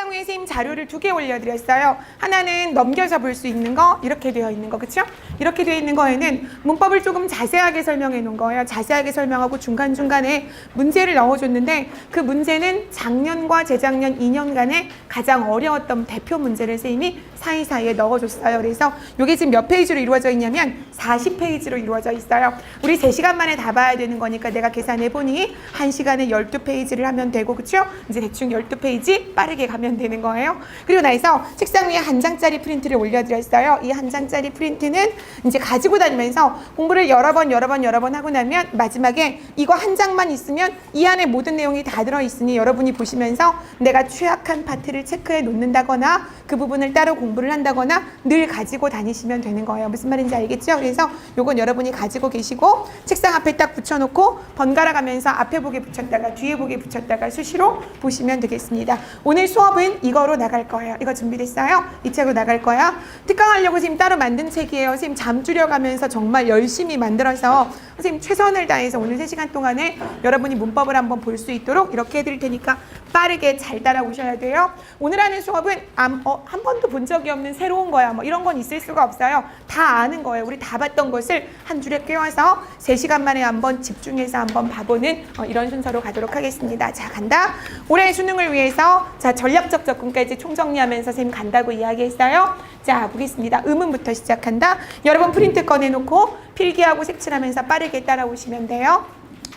책상 위에 선생님 자료를 2개 올려드렸어요. 하나는 넘겨서 볼 수 있는 거, 이렇게 되어 있는 거, 그쵸? 이렇게 되어 있는 거에는 문법을 조금 자세하게 설명해 놓은 거예요. 자세하게 설명하고 중간중간에 문제를 넣어줬는데 그 문제는 작년과 재작년 2년간의 가장 어려웠던 대표 문제를 선생님이 사이사이에 넣어줬어요. 그래서 이게 지금 몇 페이지로 이루어져 있냐면 40페이지로 이루어져 있어요. 우리 3시간 만에 다 봐야 되는 거니까 내가 계산해보니 1시간에 12페이지를 하면 되고, 그쵸? 이제 대충 12페이지 빠르게 가면 되는 거예요. 그리고 나서 책상 위에 한 장짜리 프린트를 올려드렸어요. 이 한 장짜리 프린트는 이제 가지고 다니면서 공부를 여러 번 하고 나면 마지막에 이거 한 장만 있으면 이 안에 모든 내용이 다 들어있으니 여러분이 보시면서 내가 취약한 파트를 체크해 놓는다거나 그 부분을 따로 공부를 한다거나 늘 가지고 다니시면 되는 거예요. 무슨 말인지 알겠죠? 그래서 요건 여러분이 가지고 계시고 책상 앞에 딱 붙여놓고 번갈아 가면서 앞에 보게 붙였다가 뒤에 보게 붙였다가 수시로 보시면 되겠습니다. 오늘 수업은 이거로 나갈 거예요. 이거 준비됐어요? 이 책으로 나갈 거예요. 특강하려고 지금 따로 만든 책이에요. 선생님 잠 줄여가면서 정말 열심히 만들어서 선생님 최선을 다해서 오늘 3시간 동안에 여러분이 문법을 한번 볼 수 있도록 이렇게 해드릴 테니까 빠르게 잘 따라오셔야 돼요. 오늘 하는 수업은 한 번도 본 적이 없는 새로운 거야. 뭐 이런 건 있을 수가 없어요. 다 아는 거예요. 우리 다 봤던 것을 한 줄에 꿰어서 3시간 만에 한번 집중해서 한번 봐보는 이런 순서로 가도록 하겠습니다. 자, 간다. 올해 수능을 위해서 자 전략적 접근까지 총정리하면서 선생님 간다고 이야기했어요. 자, 보겠습니다. 음문부터 시작한다. 여러분 프린트 꺼내놓고 필기하고 색칠하면서 빠르게 따라오시면 돼요.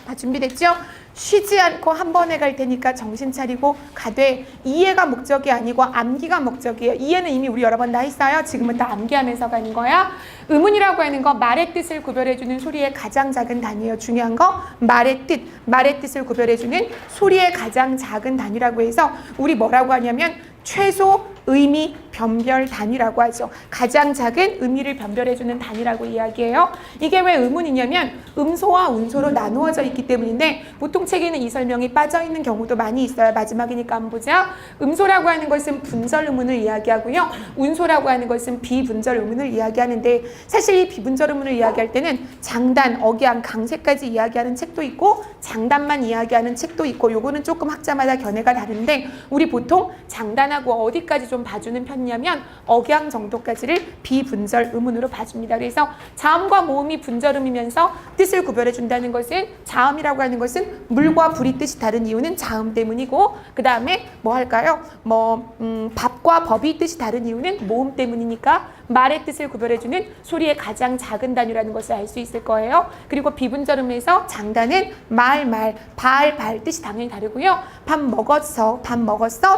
다 준비됐죠? 쉬지 않고 한 번에 갈 테니까 정신 차리고 가되 이해가 목적이 아니고 암기가 목적이에요. 이해는 이미 우리 여러 번 다 했어요. 지금부터 암기하면서 가는 거야. 음운이라고 하는 거 말의 뜻을 구별해주는 소리의 가장 작은 단위예요. 중요한 거 말의 뜻을 구별해주는 소리의 가장 작은 단위라고 해서 우리 뭐라고 하냐면 최소 의미 변별 단위라고 하죠. 가장 작은 의미를 변별해주는 단위라고 이야기해요. 이게 왜 음운이냐면 음소와 운소로 나누어져 있기 때문인데 보통 책에는 이 설명이 빠져있는 경우도 많이 있어요. 마지막이니까 한번 보자. 음소라고 하는 것은 분절 음운을 이야기하고요. 운소라고 하는 것은 비분절 음운을 이야기하는데 사실 이 비분절 음운을 이야기할 때는 장단, 억양, 강세까지 이야기하는 책도 있고 장단만 이야기하는 책도 있고 요거는 조금 학자마다 견해가 다른데 우리 보통 장단하고 어디까지 좀 봐주는 편이냐면 억양 정도까지를 비분절 음운으로 봐줍니다. 그래서 자음과 모음이 분절음이면서 뜻을 구별해 준다는 것은 자음이라고 하는 것은 물과 불이 뜻이 다른 이유는 자음 때문이고 그 다음에 뭐 할까요? 밥과 법이 뜻이 다른 이유는 모음 때문이니까 말의 뜻을 구별해주는 소리의 가장 작은 단위라는 것을 알 수 있을 거예요. 그리고 비분절음에서 장단은 말, 발 뜻이 당연히 다르고요. 밥 먹었어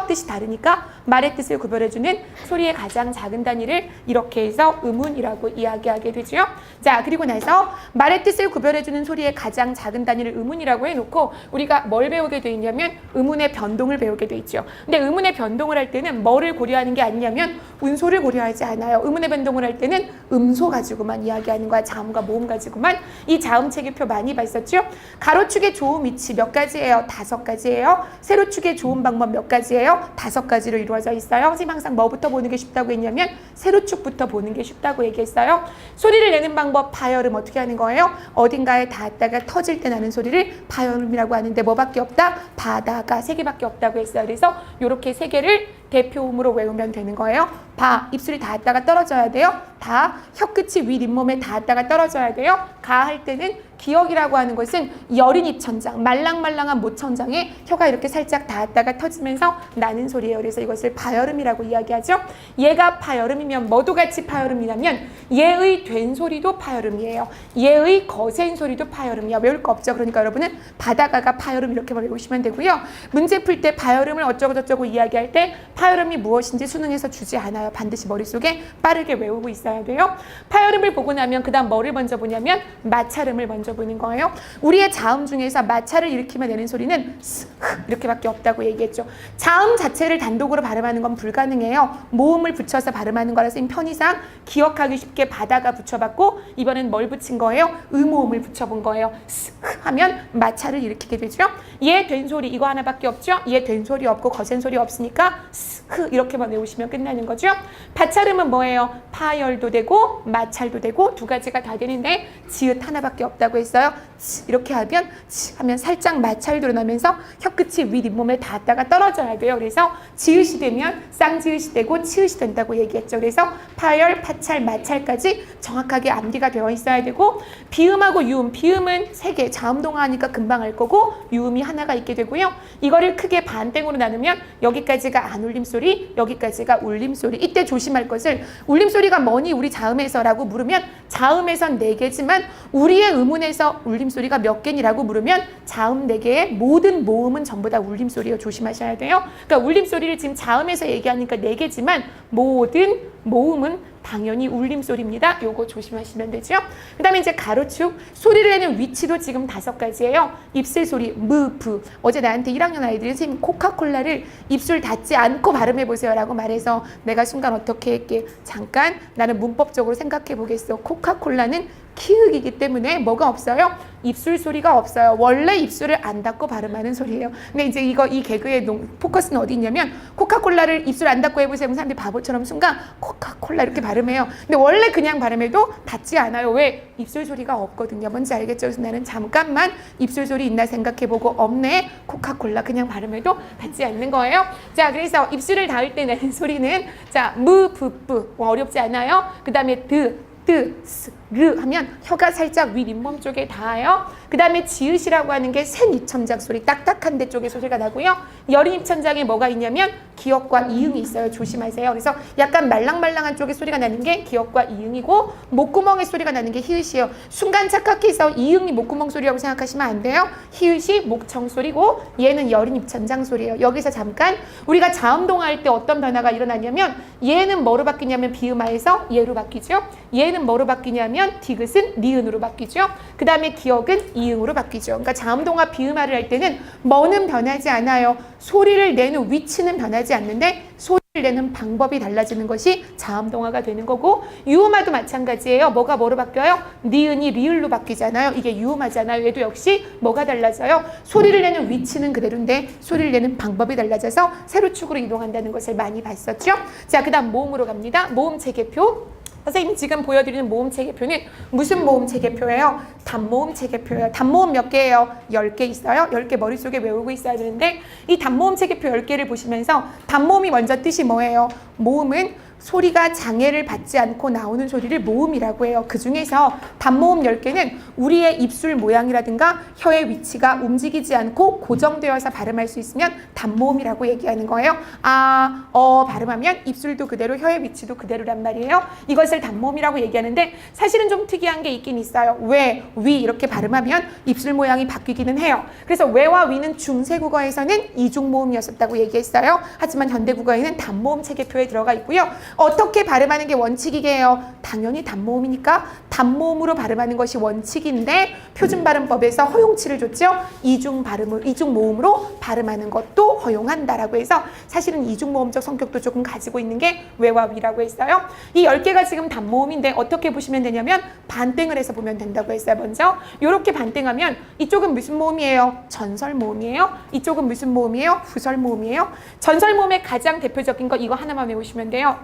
뜻이 다르니까 말의 뜻을 구별해주는 소리의 가장 작은 단위를 이렇게 해서 음운이라고 이야기하게 되죠. 자, 그리고 나서 말의 뜻을 구별해주는 소리의 가장 작은 단위를 음운이라고 해놓고 우리가 뭘 배우게 돼 있냐면 음운의 변동을 배우게 돼 있죠. 근데 음운의 변동을 할 때는 뭐를 고려하는 게 아니냐면 운소를 고려하지 않아요. 음운의 변동을 할 때는 음소 가지고만 이야기하는 거야. 자음과 모음 가지고만. 이 자음 체계표 많이 봤었죠? 가로축의 조음 위치 몇 가지예요? 5가지예요. 세로축의 조음 방법 몇 가지예요? 5가지로 이루어져 있어요. 선생님 항상 뭐부터 보는 게 쉽다고 했냐면 세로축부터 보는 게 쉽다고 얘기했어요. 소리를 내는 방법 파열음 어떻게 하는 거예요? 어딘가에 닿았다가 터질 때 나는 소리를 파열음이라고 하는데 뭐밖에 없다? 바다가 3개밖에 없다고 했어요. 그래서 이렇게 3개를 대표음으로 외우면 되는 거예요. 바, 입술이 닿았다가 떨어져야 돼요. 다, 혀끝이 윗 잇몸에 닿았다가 떨어져야 돼요. 가 할 때는 기억이라고 하는 것은 여린 입천장, 말랑말랑한 모천장에 혀가 이렇게 살짝 닿았다가 터지면서 나는 소리예요. 그래서 이것을 파열음이라고 이야기하죠. 얘가 파열음이면 뭐도 같이 파열음이라면 얘의 된 소리도 파열음이에요. 얘의 거센 소리도 파열음이야. 외울 거 없죠. 그러니까 여러분은 바다가가 파열음 이렇게만 외우시면 되고요. 문제 풀 때 파열음을 어쩌고 저쩌고 이야기할 때 파열음이 무엇인지 수능에서 주지 않아요. 반드시 머릿속에 빠르게 외우고 있어야 돼요. 파열음을 보고 나면 그 다음 뭐를 먼저 보냐면 마찰음을 먼저 보는 거예요. 우리의 자음 중에서 마찰을 일으키며 내는 소리는 스, 흐 이렇게밖에 없다고 얘기했죠. 자음 자체를 단독으로 발음하는 건 불가능해요. 모음을 붙여서 발음하는 거라서 편의상 기억하기 쉽게 바다가 붙여봤고 이번엔 뭘 붙인 거예요? 의모음을 붙여본 거예요. 스, 흐 하면 마찰을 일으키게 되죠. 얘 된 소리 이거 하나밖에 없죠. 얘 된 소리 없고 거센 소리 없으니까 스, 흐 이렇게만 외우시면 끝나는 거죠. 파찰음은 뭐예요? 파열도 되고 마찰도 되고 2가지가 다 되는데 지읒 하나밖에 없다고 했어요. 이렇게 하면 하면 살짝 마찰도 나면서 혀끝이 윗 잇몸에 닿았다가 떨어져야 돼요. 그래서 지읒이 되면 쌍지읒이 되고 치읒이 된다고 얘기했죠. 그래서 파열, 파찰, 마찰까지 정확하게 암기가 되어 있어야 되고 비음하고 유음, 비음은 3개, 자음동화하니까 금방 알 거고 유음이 하나가 있게 되고요. 이거를 크게 반땡으로 나누면 여기까지가 안 울림소리, 여기까지가 울림소리. 이때 조심할 것을 울림소리가 뭐니 우리 자음에서라고 물으면 자음에선 4개지만 우리의 음운에서 울림소리가 몇 개니라고 물으면 자음 4개의 모든 모음은 전부 다 울림소리예요. 조심하셔야 돼요. 그러니까 울림소리를 지금 자음에서 얘기하니까 4개지만 모든 모음은 당연히 울림소리입니다. 요거 조심하시면 되죠. 그 다음에 이제 가로축, 소리를 내는 위치도 지금 5가지예요. 입술 소리, 무, 부. 어제 나한테 1학년 아이들이 선생님 코카콜라를 입술 닿지 않고 발음해보세요 라고 말해서 내가 순간 어떻게 했게. 잠깐 나는 문법적으로 생각해 보겠어. 코카콜라는 키읔이기 때문에 뭐가 없어요? 입술 소리가 없어요. 원래 입술을 안 닫고 발음하는 소리예요. 근데 이제 이 개그의 포커스는 어디 있냐면 코카콜라를 입술 안 닫고 해보세요. 사람들이 바보처럼 순간 코카콜라 이렇게 발음해요. 근데 원래 그냥 발음해도 닿지 않아요. 왜? 입술 소리가 없거든요. 뭔지 알겠죠? 그래서 나는 잠깐만 입술 소리 있나 생각해보고 없네. 코카콜라 그냥 발음해도 닿지 않는 거예요. 자, 그래서 입술을 닿을 때 내는 소리는 자, 무, 부, 뿌. 어렵지 않아요? 그 다음에 뜨, 스, 르 하면 혀가 살짝 윗 잇몸 쪽에 닿아요. 그 다음에 지읒이라고 하는 게 센 입천장 소리, 딱딱한 데 쪽에 소리가 나고요. 여린 입천장에 뭐가 있냐면 기역과 이응이 있어요. 조심하세요. 그래서 약간 말랑말랑한 쪽에 소리가 나는 게 기역과 이응이고 목구멍에 소리가 나는 게 히읗이에요. 순간 착각해서 이응이 목구멍 소리라고 생각하시면 안 돼요. 히읗이 목청 소리고 얘는 여린 입천장 소리예요. 여기서 잠깐 우리가 자음동화할 때 어떤 변화가 일어나냐면 얘는 뭐로 바뀌냐면 비음화에서 얘로 바뀌죠. 얘는 뭐로 바뀌냐면 디귿은 니은으로 바뀌죠. 그 다음에 기역은 이응으로 바뀌죠. 그러니까 자음동화 비음화를 할 때는 뭐는 변하지 않아요. 소리를 내는 위치는 변하지 않는데 소리를 내는 방법이 달라지는 것이 자음동화가 되는 거고 유음화도 마찬가지예요. 뭐가 뭐로 바뀌어요? 니은이 리을로 바뀌잖아요. 이게 유음화잖아요. 얘도 역시 뭐가 달라져요? 소리를 내는 위치는 그대로인데 소리를 내는 방법이 달라져서 세로축으로 이동한다는 것을 많이 봤었죠. 자, 그 다음 모음으로 갑니다. 모음 체계표. 선생님이 지금 보여드리는 모음 체계표는 무슨 모음 체계표예요? 단모음 체계표예요. 단모음 몇 개예요? 10개 있어요. 10개 머릿속에 외우고 있어야 되는데 이 단모음 체계표 10개를 보시면서 단모음이 먼저 뜻이 뭐예요? 모음은 소리가 장애를 받지 않고 나오는 소리를 모음이라고 해요. 그 중에서 단모음 10개는 우리의 입술 모양이라든가 혀의 위치가 움직이지 않고 고정되어서 발음할 수 있으면 단모음이라고 얘기하는 거예요. 아, 발음하면 입술도 그대로 혀의 위치도 그대로란 말이에요. 이것을 단모음이라고 얘기하는데 사실은 좀 특이한 게 있긴 있어요. 왜, 위 이렇게 발음하면 입술 모양이 바뀌기는 해요. 그래서 왜와 위는 중세국어에서는 이중모음이었었다고 얘기했어요. 하지만 현대국어에는 단모음 체계표에 들어가 있고요. 어떻게 발음하는 게 원칙이게요? 당연히 단모음이니까 단모음으로 발음하는 것이 원칙인데 표준발음법에서 허용치를 줬죠. 이중모음으로 발음하는 것도 허용한다라고 해서 사실은 이중모음적 성격도 조금 가지고 있는 게 외와 위라고 했어요. 이 10개가 지금 단모음인데 어떻게 보시면 되냐면 반땡을 해서 보면 된다고 했어요. 먼저 이렇게 반땡하면 이쪽은 무슨 모음이에요? 전설모음이에요. 이쪽은 무슨 모음이에요? 후설모음이에요. 전설모음의 가장 대표적인 거 이거 하나만 외우시면 돼요.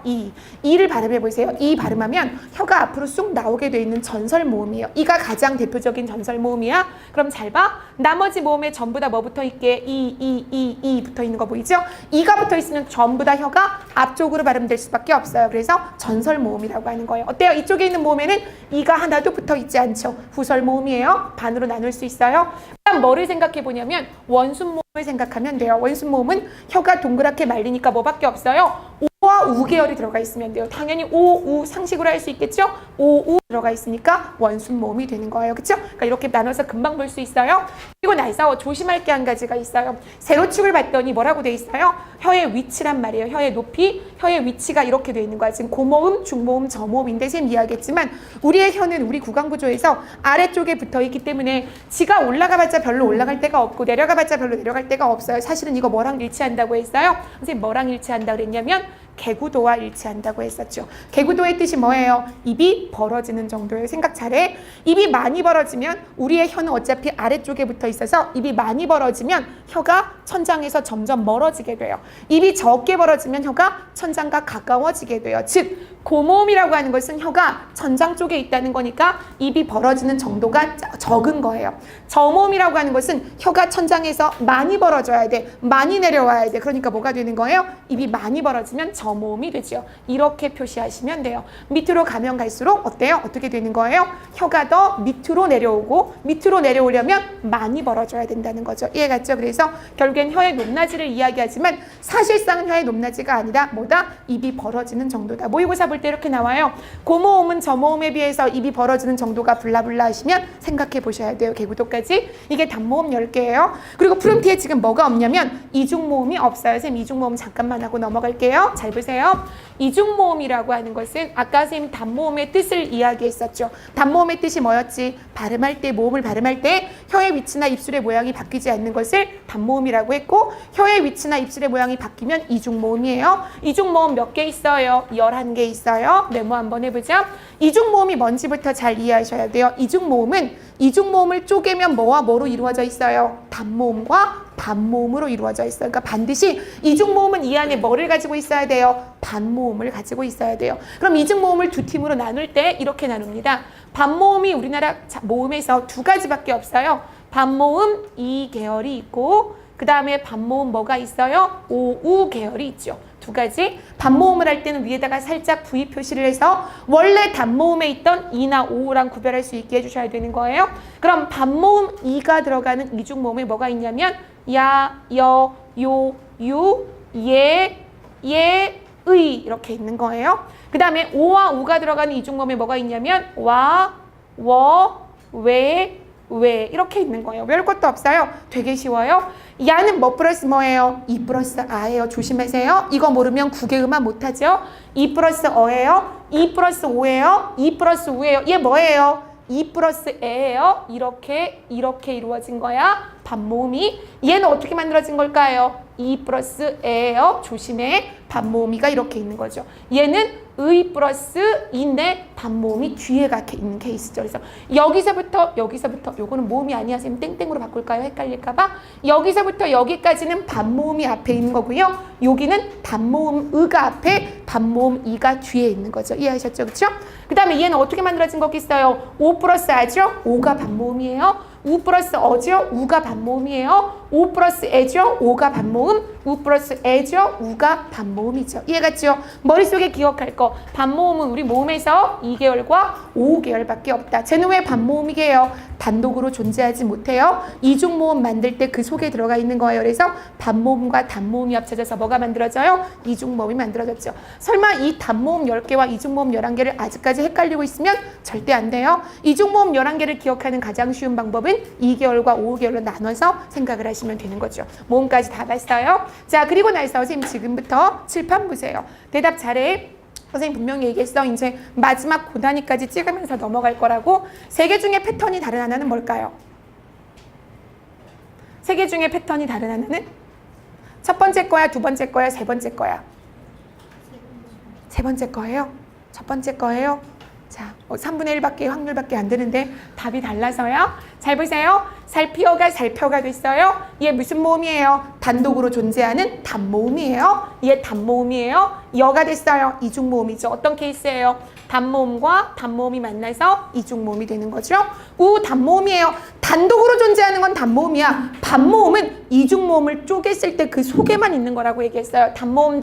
이를 발음해 보세요. 이 발음하면 혀가 앞으로 쑥 나오게 돼 있는 전설 모음이에요. 이가 가장 대표적인 전설 모음이야. 그럼 잘 봐. 나머지 모음에 전부 다 뭐 붙어 있게? 이 붙어 있는 거 보이죠? 이가 붙어 있으면 전부 다 혀가 앞쪽으로 발음될 수밖에 없어요. 그래서 전설 모음이라고 하는 거예요. 어때요? 이쪽에 있는 모음에는 이가 하나도 붙어 있지 않죠. 후설 모음이에요. 반으로 나눌 수 있어요. 그럼 뭐를 생각해 보냐면 원순 모음을 생각하면 돼요. 원순 모음은 혀가 동그랗게 말리니까 뭐밖에 없어요? 오와 우 계열이 들어가 있으면 돼요. 당연히 오, 우 상식으로 할 수 있겠죠? 오, 우 들어가 있으니까 원순 모음이 되는 거예요. 그렇죠? 그러니까 이렇게 나눠서 금방 볼 수 있어요. 그리고 나서 조심할 게 한 가지가 있어요. 세로축을 봤더니 뭐라고 돼 있어요? 혀의 위치란 말이에요. 혀의 높이, 혀의 위치가 이렇게 돼 있는 거야. 지금 고모음, 중모음, 저모음인데 쌤 이야기했지만 우리의 혀는 우리 구강구조에서 아래쪽에 붙어 있기 때문에 지가 올라가봤자 별로 올라갈 데가 없고 내려가봤자 별로 내려갈 데가 없어요. 사실은 이거 뭐랑 일치한다고 했어요? 선생님 뭐랑 일치한다 그랬냐면 개구도와 일치한다고 했었죠. 개구도의 뜻이 뭐예요? 입이 벌어지는 정도예요. 생각 잘해. 입이 많이 벌어지면 우리의 혀는 어차피 아래쪽에 붙어 있어서 입이 많이 벌어지면 혀가 천장에서 점점 멀어지게 돼요. 입이 적게 벌어지면 혀가 천장과 가까워지게 돼요. 즉 고모음이라고 하는 것은 혀가 천장 쪽에 있다는 거니까 입이 벌어지는 정도가 적은 거예요. 저모음이라고 하는 것은 혀가 천장에서 많이 벌어져야 돼. 많이 내려와야 돼. 그러니까 뭐가 되는 거예요? 입이 많이 벌어지면 저모음이 되죠. 이렇게 표시하시면 돼요. 밑으로 가면 갈수록 어때요? 어떻게 되는 거예요? 혀가 더 밑으로 내려오고 밑으로 내려오려면 많이 벌어져야 된다는 거죠. 이해갔죠? 그래서 결국엔 혀의 높낮이를 이야기하지만 사실상은 혀의 높낮이가 아니라 뭐다? 입이 벌어지는 정도다. 모의고사 볼 때 이렇게 나와요. 고모음은 저모음에 비해서 입이 벌어지는 정도가 블라블라 하시면 생각해 보셔야 돼요. 개구도까지. 이게 단모음 10개예요. 그리고 푸른티에 지금 뭐가 없냐면 이중모음이 없어요. 선생님 이중모음 잠깐만 하고 넘어갈게요. 잘 보세요. 이중모음이라고 하는 것은 아까 선생님 단모음의 뜻을 이야기했었죠. 단모음의 뜻이 뭐였지? 발음할 때, 모음을 발음할 때 혀의 위치나 입술의 모양이 바뀌지 않는 것을 단모음이라고 했고 혀의 위치나 입술의 모양이 바뀌면 이중모음이에요. 이중모음 몇 개 있어요? 11개 있어요. 메모 한번 해보자. 이중모음이 뭔지부터 잘 이해하셔야 돼요. 이중모음을 쪼개면 뭐와 뭐로 이루어져 있어요? 단모음과 반모음으로 이루어져 있어요. 그러니까 반드시 이중모음은 이 안에 뭐를 가지고 있어야 돼요? 반모음을 가지고 있어야 돼요. 그럼 이중모음을 두 팀으로 나눌 때 이렇게 나눕니다. 반모음이 우리나라 모음에서 두 가지밖에 없어요. 반모음 이 계열이 있고 그 다음에 반모음 뭐가 있어요? 오우 계열이 있죠. 두 가지. 반모음을 할 때는 위에다가 살짝 V 표시를 해서 원래 단모음에 있던 이나 오우랑 구별할 수 있게 해주셔야 되는 거예요. 그럼 반모음 이가 들어가는 이중모음에 뭐가 있냐면 야, 여, 요, 유, 예, 의 이렇게 있는 거예요. 그 다음에 오와 우가 들어가는 이중모음에 뭐가 있냐면 와, 워, 왜 이렇게 있는 거예요. 외울 것도 없어요. 되게 쉬워요. 야는 뭐 플러스 뭐예요? 이 플러스 아예요. 조심하세요. 이거 모르면 국외음악 못하죠. 이 플러스 어예요. 이 플러스 오예요. 이 플러스 우예요. 얘 뭐예요? 이 플러스 에예요. 이렇게 이루어진 거야. 반모음이. 얘는 어떻게 만들어진 걸까요? 이 플러스 에예요. 조심해. 반모음이가 이렇게 있는 거죠. 얘는 의 플러스 인데 반모음이 뒤에 가 있는 케이스죠. 그래서 여기서부터 요거는 모음이 아니야. 선생님 땡땡으로 바꿀까요? 헷갈릴까봐. 여기서부터 여기까지는 반모음이 앞에 있는 거고요. 여기는 단모음 의가 앞에 반모음 이가 뒤에 있는 거죠. 이해하셨죠? 그렇죠? 그 다음에 얘는 어떻게 만들어진 거겠어요? 오 플러스 아죠? 오가 반모음이에요. 우 플러스 어죠? 우가 반모음이에요. 오 플러스 에죠? 오가 반모음. 우 플러스 에죠? 우가 반모음이죠. 이해갔죠? 머릿속에 기억할 거. 반모음은 우리 모음에서 2계열과 5계열밖에 없다. 쟤는 왜 반모음이게요? 단독으로 존재하지 못해요. 이중모음 만들 때 그 속에 들어가 있는 거예요. 그래서 반모음과 단모음이 합쳐져서 뭐가 만들어져요? 이중모음이 만들어졌죠. 설마 이 단모음 10개와 이중모음 11개를 아직까지 헷갈리고 있으면 절대 안 돼요. 이중모음 11개를 기억하는 가장 쉬운 방법은 2계열과 5계열로 나눠서 생각을 하시면 되는 거죠. 모음까지 다 봤어요. 자, 그리고 나서 선생님 지금부터 칠판 보세요. 대답 잘해. 선생님 분명히 얘기했어. 이제 마지막 고단위까지 찍으면서 넘어갈 거라고. 3개 중에 패턴이 다른 하나는 뭘까요? 3개 중에 패턴이 다른 하나는? 첫 번째 거야, 두 번째 거야, 세 번째 거야? 세 번째 거예요? 첫 번째 거예요? 자, 3분의 1밖에 확률밖에 안 되는데 답이 달라서요. 잘 보세요. 살피어가 살펴가 됐어요. 얘 무슨 모음이에요? 단독으로 존재하는 단모음이에요. 얘 단모음이에요. 여가 됐어요. 이중모음이죠. 어떤 케이스예요? 단모음과 단모음이 만나서 이중모음이 되는 거죠. 우 단모음이에요. 단독으로 존재하는 건 단모음이야. 반모음은 이중모음을 쪼갰을 때 그 속에만 있는 거라고 얘기했어요. 단모음,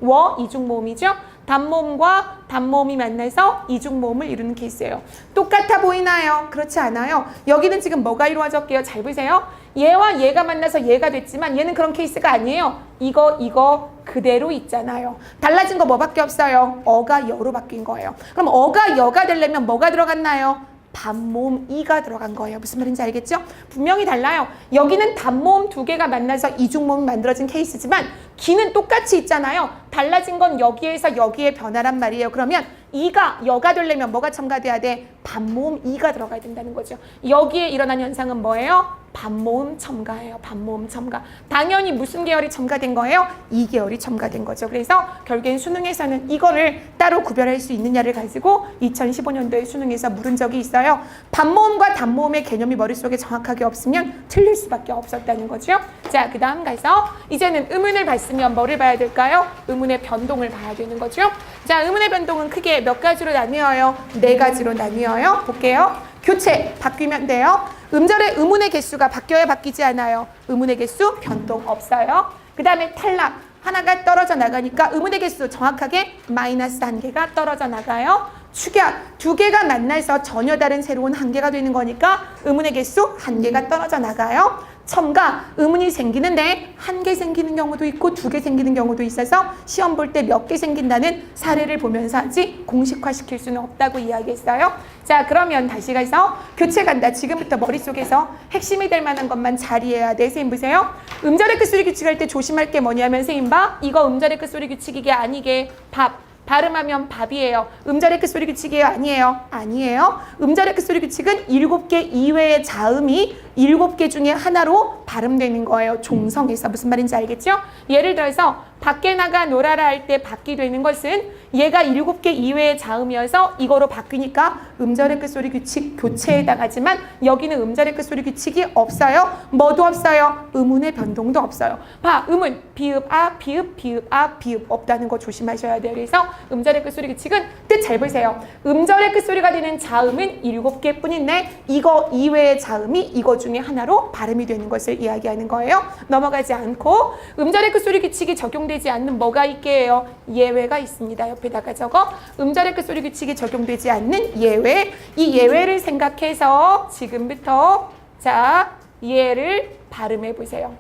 워 이중모음이죠. 단모음과 단모음이 만나서 이중모음을 이루는 케이스예요. 똑같아 보이나요? 그렇지 않아요. 여기는 지금 뭐가 이루어졌게요? 잘 보세요. 얘와 얘가 만나서 얘가 됐지만 얘는 그런 케이스가 아니에요. 이거 그대로 있잖아요. 달라진 거 뭐밖에 없어요? 어가 여로 바뀐 거예요. 그럼 어가 여가 되려면 뭐가 들어갔나요? 단모음 이가 들어간 거예요. 무슨 말인지 알겠죠? 분명히 달라요. 여기는 단모음 2개가 만나서 이중모음이 만들어진 케이스지만 기는 똑같이 있잖아요. 달라진 건 여기에서 여기에 변화란 말이에요. 그러면 이가 여가 되려면 뭐가 첨가돼야 돼? 반모음 이가 들어가야 된다는 거죠. 여기에 일어난 현상은 뭐예요? 반모음 첨가예요. 반모음 첨가. 당연히 무슨 계열이 첨가된 거예요? 2계열이 첨가된 거죠. 그래서 결국엔 수능에서는 이거를 따로 구별할 수 있느냐를 가지고 2015년도에 수능에서 물은 적이 있어요. 반모음과 단모음의 개념이 머릿속에 정확하게 없으면 틀릴 수밖에 없었다는 거죠. 자, 그 다음 가서 이제는 의문을 봤으면 뭐를 봐야 될까요? 의문의 변동을 봐야 되는 거죠. 자, 의문의 변동은 크게 몇 가지로 나뉘어요? 4가지로 나뉘어요. 볼게요. 교체, 바뀌면 돼요. 음절의 의문의 개수가 바뀌어야 바뀌지 않아요. 의문의 개수 변동 없어요. 그 다음에 탈락, 하나가 떨어져 나가니까 의문의 개수 정확하게 마이너스 1개가 떨어져 나가요. 축약, 2개가 만나서 전혀 다른 새로운 1개가 되는 거니까 의문의 개수 1개가 떨어져 나가요. 첨가, 의문이 생기는데 1개 생기는 경우도 있고 2개 생기는 경우도 있어서 시험 볼 때 몇 개 생긴다는 사례를 보면서 아직 공식화시킬 수는 없다고 이야기했어요. 자, 그러면 다시 가서 교체 간다. 지금부터 머릿속에서 핵심이 될 만한 것만 잘 이해해야 돼. 선생님 보세요. 음절의 끝소리 규칙할 때 조심할 게 뭐냐면 선생님 봐. 이거 음절의 끝소리 규칙이게 아니게 밥. 발음하면 밥이에요. 음절의 끝소리 규칙이에요? 아니에요? 아니에요. 음절의 끝소리 규칙은 7개 이외의 자음이 7개 중에 하나로 발음되는 거예요. 종성에서. 무슨 말인지 알겠죠? 예를 들어서 밖에 나가 놀아라 할 때 밖이 되는 것은 얘가 7개 이외의 자음이어서 이거로 바뀌니까 음절의 끝소리 규칙 교체에 해당하지만 여기는 음절의 끝소리 규칙이 없어요. 뭐도 없어요. 의문의 변동도 없어요. 봐, 의문 비읍 아 비읍 비읍 아 비읍 없다는 거 조심하셔야 돼요. 그래서 음절의 끝소리 규칙은 뜻 잘 보세요. 음절의 끝소리가 되는 자음은 7개 뿐인데 이거 이외의 자음이 이거 중에 하나로 발음이 되는 것을 이야기하는 거예요. 넘어가지 않고 음절의 끝소리 규칙이 적용되지 않는 뭐가 있게요? 예외가 있습니다. 옆에다가 적어. 음절의 끝소리 규칙이 적용되지 않는 예외. 이 예외를 생각해서 지금부터 자, 얘를 발음해 보세요.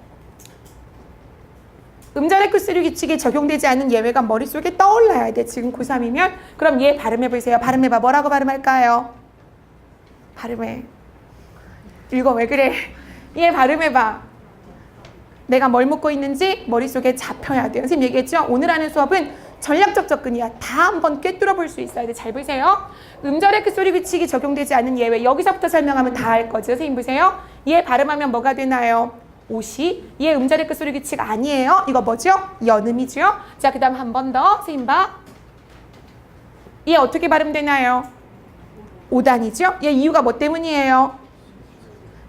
음절의 끝소리 규칙이 적용되지 않는 예외가 머릿속에 떠올라야 돼. 지금 고3이면. 그럼 얘 발음해 보세요. 발음해봐. 뭐라고 발음할까요? 발음해. 이거 왜 그래? 얘 발음해봐. 내가 뭘 묻고 있는지 머릿속에 잡혀야 돼요. 선생님 얘기했죠? 오늘 하는 수업은 전략적 접근이야. 다 한번 꿰뚫어 볼 수 있어야 돼. 잘 보세요. 음절의 끝소리 규칙이 적용되지 않는 예외. 여기서부터 설명하면 다 할 거죠. 선생님 보세요. 얘 발음하면 뭐가 되나요? 옷이. 얘 음절의 끝소리 규칙 아니에요. 이거 뭐죠? 연음이죠. 자, 그 다음 한 번 더. 선생님 봐. 얘 어떻게 발음되나요? 오단이죠. 얘 이유가 뭐 때문이에요?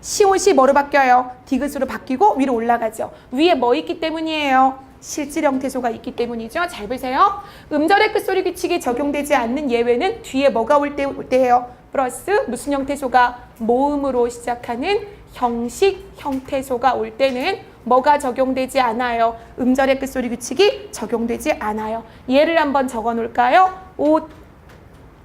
시옷이 뭐로 바뀌어요? 디귿으로 바뀌고 위로 올라가죠. 위에 뭐 있기 때문이에요? 실질형 태소가 있기 때문이죠. 잘 보세요. 음절의 끝소리 규칙이 적용되지 않는 예외는 뒤에 뭐가 올 때예요? 플러스 무슨 형태소가? 모음으로 시작하는 형식 형태소가 올 때는 뭐가 적용되지 않아요? 음절의 끝소리 규칙이 적용되지 않아요. 예를 한번 적어 놓을까요? 옷,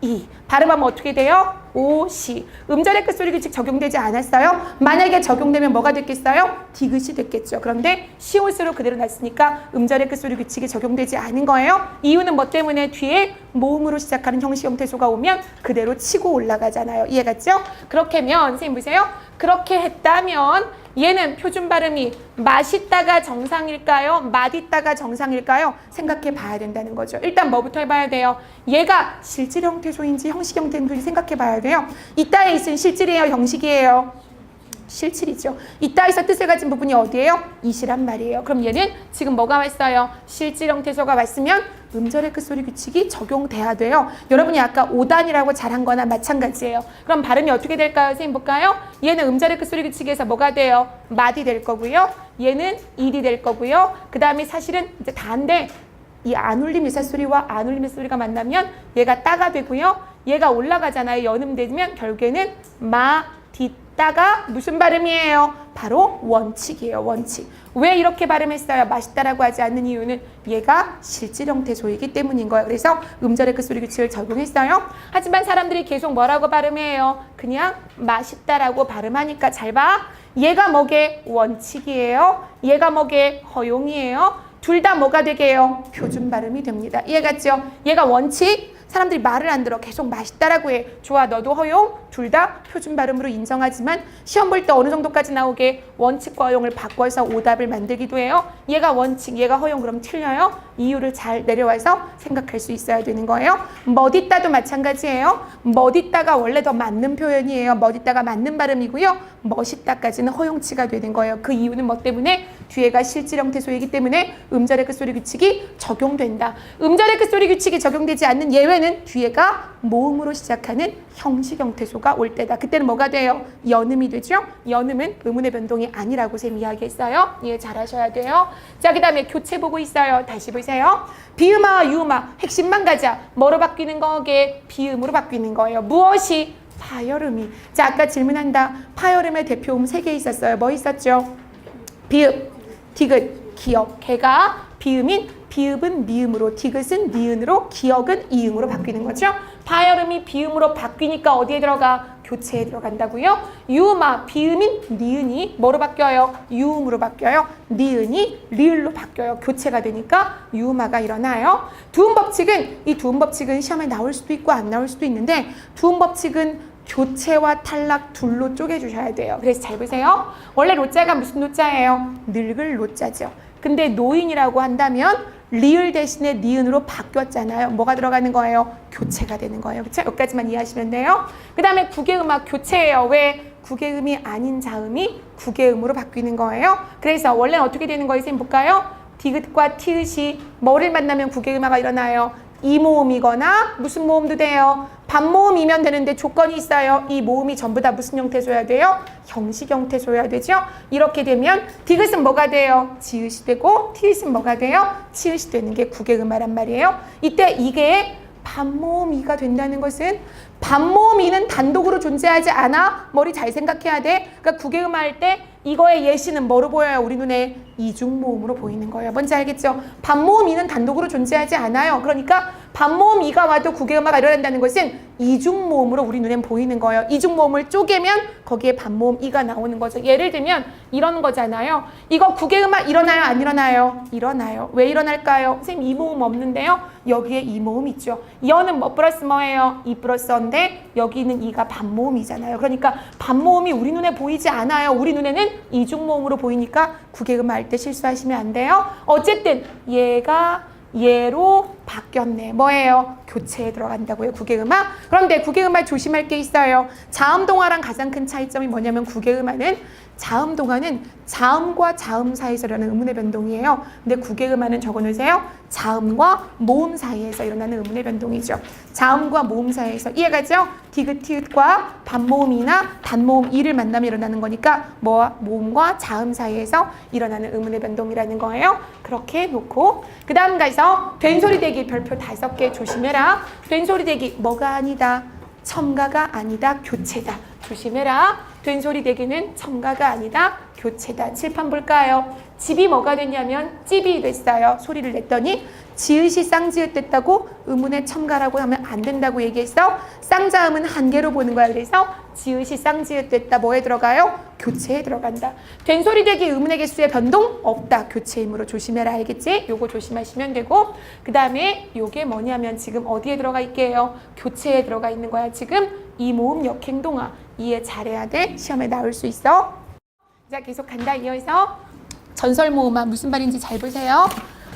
이. 발음하면 어떻게 돼요? 옷이. 음절의 끝소리 규칙 적용되지 않았어요? 만약에 적용되면 뭐가 됐겠어요? 디귿이 됐겠죠. 그런데 시옷으로 그대로 놨으니까 음절의 끝소리 규칙이 적용되지 않은 거예요. 이유는 뭐 때문에? 뒤에 모음으로 시작하는 형식 형태소가 오면 그대로 치고 올라가잖아요. 이해갔죠? 그렇게면 선생님 보세요. 그렇게 했다면 얘는 표준 발음이 맛있다가 정상일까요? 맛있다가 정상일까요? 생각해 봐야 된다는 거죠. 일단 뭐부터 해봐야 돼요? 얘가 실질 형태소인지 형식 형태소인지 생각해 봐야 돼요. 이따에 있은 실질이에요? 형식이에요? 실질이죠. 이따에서 뜻을 가진 부분이 어디예요? 이시란 말이에요. 그럼 얘는 지금 뭐가 왔어요? 실질 형태소가 왔으면 음절의 끝소리 규칙이 적용돼야 돼요. 여러분이 아까 5단이라고 잘한 거나 마찬가지예요. 그럼 발음이 어떻게 될까요? 선생님 볼까요? 얘는 음절의 끝소리 규칙에서 뭐가 돼요? 맛이 될 거고요. 얘는 일이 될 거고요. 그 다음에 사실은 이제 다인데 이 안 울림 유사소리와 안 울림 소리가 만나면 얘가 따가 되고요. 얘가 올라가잖아요. 연음되면 결국에는 마, 딛다가 무슨 발음이에요? 바로 원칙이에요. 원칙. 왜 이렇게 발음했어요? 맛있다라고 하지 않는 이유는 얘가 실질 형태소이기 때문인 거예요. 그래서 음절의 끝소리 규칙을 적용했어요. 하지만 사람들이 계속 뭐라고 발음해요? 그냥 맛있다라고 발음하니까 잘 봐. 얘가 뭐게? 원칙이에요. 얘가 뭐게? 허용이에요. 둘 다 뭐가 되게요? 표준 발음이 됩니다. 이해갔죠? 얘가 원칙, 사람들이 말을 안 들어. 계속 맛있다라고 해. 좋아, 너도 허용. 둘 다 표준 발음으로 인정하지만 시험 볼 때 어느 정도까지 나오게 원칙과 허용을 바꿔서 오답을 만들기도 해요. 얘가 원칙, 얘가 허용, 그럼 틀려요. 이유를 잘 내려와서 생각할 수 있어야 되는 거예요. 멋있다도 마찬가지예요. 멋있다가 원래 더 맞는 표현이에요. 멋있다가 맞는 발음이고요. 멋있다까지는 허용치가 되는 거예요. 그 이유는 뭐 때문에? 뒤에가 실질 형태소이기 때문에 음절의 끝소리 규칙이 적용된다. 음절의 끝소리 규칙이 적용되지 않는 예외는 뒤에가 모음으로 시작하는 형식 형태소가 올 때다. 그때는 뭐가 돼요? 연음이 되죠? 연음은 의문의 변동이 아니라고 쌤 이야기했어요. 이해 잘 하셔야 돼요. 자, 그 다음에 교체 보고 있어요. 다시 보세요. 비음아, 유음아, 핵심만 가자. 뭐로 바뀌는 거게? 비음으로 바뀌는 거예요. 무엇이? 파열음이. 자, 아까 질문한다. 파열음의 대표음 3개 있었어요. 뭐 있었죠? 비읍, 디귿, 기역. 걔가 비음인 비읍은 미음으로, 디귿은 니은으로, 기역은 이음으로 바뀌는 거죠. 파열음이 비음으로 바뀌니까 어디에 들어가? 교체에 들어간다고요. 유음아, 비음인 니은이 뭐로 바뀌어요? 유음으로 바뀌어요. 니은이 리을로 바뀌어요. 교체가 되니까 유음아가 일어나요. 두음 법칙은, 이 두음 법칙은 시험에 나올 수도 있고 안 나올 수도 있는데, 두음 법칙은 교체와 탈락 둘로 쪼개주셔야 돼요. 그래서 잘 보세요. 원래 로자가 무슨 로자예요? 늙을 로자죠. 근데 노인이라고 한다면 리을 대신에 니은으로 바뀌었잖아요. 뭐가 들어가는 거예요? 교체가 되는 거예요. 그렇죠? 여기까지만 이해하시면 돼요. 그 다음에 국외음악 교체예요. 왜? 국외음이 아닌 자음이 국외음으로 바뀌는 거예요. 그래서 원래는 어떻게 되는 거예요? 선생님 볼까요? 디귿과 티읕이 뭐를 만나면 국외음화가 일어나요? 이모음이거나 무슨 모음도 돼요? 반모음이면 되는데 조건이 있어요. 이 모음이 전부 다 무슨 형태소야 돼요? 형식 형태소야 되죠? 이렇게 되면 디귿은 뭐가 돼요? 지읒이 되고 티읕은 뭐가 돼요? 치읒이 되는 게 국외음화란 말이에요. 이때 이게 반모음이가 된다는 것은 반모음이는 단독으로 존재하지 않아. 머리 잘 생각해야 돼. 그러니까 국외음화 할 때 이거의 예시는 뭐로 보여요? 우리 눈에 이중모음으로 보이는 거예요. 뭔지 알겠죠? 반모음이는 단독으로 존재하지 않아요. 그러니까 반모음 이가 와도 국외음화가 일어난다는 것은 이중모음으로 우리 눈엔 보이는 거예요. 이중모음을 쪼개면 거기에 반모음 이가 나오는 거죠. 예를 들면 이런 거잖아요. 이거 국외음화 일어나요? 안 일어나요? 일어나요. 왜 일어날까요? 선생님 이모음 없는데요. 여기에 이모음 있죠. 여는 뭐 플러스 뭐예요? 이 플러스 어인데 여기는 이가 반모음이잖아요. 그러니까 반모음이 우리 눈에 보이지 않아요. 우리 눈에는 이중모음으로 보이니까 국외음화 할 때 실수하시면 안 돼요. 어쨌든 얘가 얘로 바뀌었네. 뭐예요? 교체에 들어간다고요. 국외음화. 그런데 국외음화 조심할 게 있어요. 자음동화랑 가장 큰 차이점이 뭐냐면 국외음화는 자음동화는 자음과 자음 사이에서 일어나는 의문의 변동이에요. 근데 국외음화는 적어놓으세요. 자음과 모음 사이에서 일어나는 의문의 변동이죠. 자음과 모음 사이에서 이해가죠? 디귿, 티읕과 반모음이나 단모음 이를 만나면 일어나는 거니까 뭐 모음과 자음 사이에서 일어나는 의문의 변동이라는 거예요. 그렇게 놓고 그 다음 가서 된소리 대기 별표 5개 조심해라. 된소리 대기 뭐가 아니다? 첨가가 아니다. 교체다. 조심해라. 된소리 대기는 첨가가 아니다. 교체다. 칠판 볼까요? 집이 뭐가 됐냐면 찝이 됐어요. 소리를 냈더니 지읒이 쌍지읒 됐다고 의문의 첨가라고 하면 안 된다고 얘기했어. 쌍자음은 한 개로 보는 거야. 그래서 지읒이 쌍지읒 됐다. 뭐에 들어가요? 교체에 들어간다. 된소리 대기 의문의 개수의 변동 없다. 교체이므로 조심해라. 알겠지? 요거 조심하시면 되고 그 다음에 요게 뭐냐면 지금 어디에 들어가 있게요? 교체에 들어가 있는 거야. 지금 이 모음 역행동화 이해 잘해야 돼. 시험에 나올 수 있어. 자, 계속 간다. 이어서 전설모음아 무슨 말인지 잘 보세요.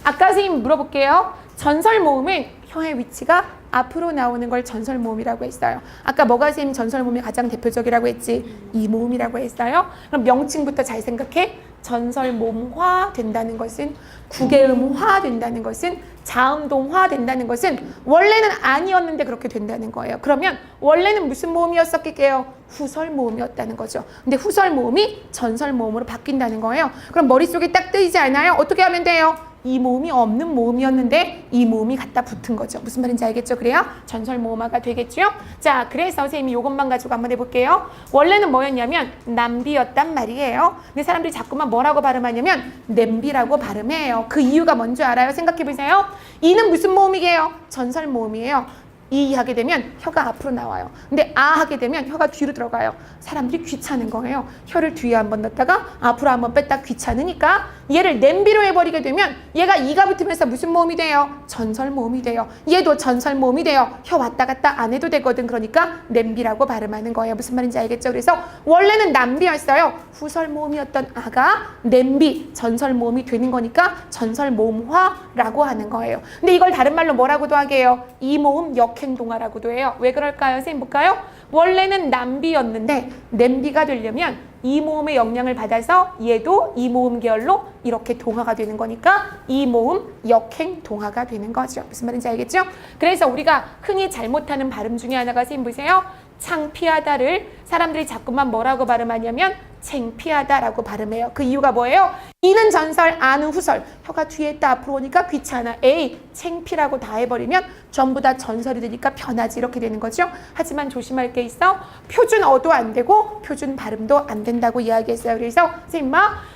아까 선생님 물어볼게요. 전설모음은 혀의 위치가 앞으로 나오는 걸 전설모음이라고 했어요. 아까 뭐가 선생님 전설모음이 가장 대표적이라고 했지? 이 모음이라고 했어요. 그럼 명칭부터 잘 생각해. 전설모음화 된다는 것은 국외음화 된다는 것은 자음동화 된다는 것은 원래는 아니었는데 그렇게 된다는 거예요. 그러면 원래는 무슨 모음이었었길게요? 후설모음이었다는 거죠. 근데 후설모음이 전설모음으로 바뀐다는 거예요. 그럼 머릿속에 딱 뜨이지 않아요? 어떻게 하면 돼요? 이 모음이 없는 모음이었는데 이 모음이 갖다 붙은 거죠. 무슨 말인지 알겠죠? 그래야 전설모음화가 되겠죠? 자, 그래서 선생님이 이것만 가지고 한번 해볼게요. 원래는 뭐였냐면 남비였단 말이에요. 근데 사람들이 자꾸만 뭐라고 발음하냐면 냄비라고 발음해요. 그 이유가 뭔지 알아요? 생각해보세요. 이는 무슨 모음이게요? 전설모음이에요. 이 하게 되면 혀가 앞으로 나와요. 근데 아 하게 되면 혀가 뒤로 들어가요. 사람들이 귀찮은 거예요. 혀를 뒤에 한번 넣었다가 앞으로 한번 뺐다 귀찮으니까 얘를 냄비로 해버리게 되면 얘가 이가 붙으면서 무슨 모음이 돼요? 전설 모음이 돼요. 얘도 전설 모음이 돼요. 혀 왔다 갔다 안 해도 되거든. 그러니까 냄비라고 발음하는 거예요. 무슨 말인지 알겠죠? 그래서 원래는 남비였어요. 후설 모음이었던 아가 냄비, 전설 모음이 되는 거니까 전설 모음화라고 하는 거예요. 근데 이걸 다른 말로 뭐라고도 하게요? 이 모음 역행동화라고도 해요. 왜 그럴까요? 선생님 볼까요? 원래는 남비였는데 냄비가 되려면 이 모음의 영향을 받아서 얘도 이 모음 계열로 이렇게 동화가 되는 거니까 이 모음 역행 동화가 되는 거죠. 무슨 말인지 알겠죠? 그래서 우리가 흔히 잘못하는 발음 중에 하나가 선생님 보세요. 창피하다를 사람들이 자꾸만 뭐라고 발음하냐면 창피하다라고 발음해요. 그 이유가 뭐예요? 이는 전설, 아는 후설. 혀가 뒤에 있다 앞으로 오니까 귀찮아. 에이, 창피라고 다 해버리면 전부 다 전설이 되니까 편하지. 이렇게 되는 거죠. 하지만 조심할 게 있어. 표준어도 안 되고 표준 발음도 안 된다고 이야기했어요. 그래서 선생님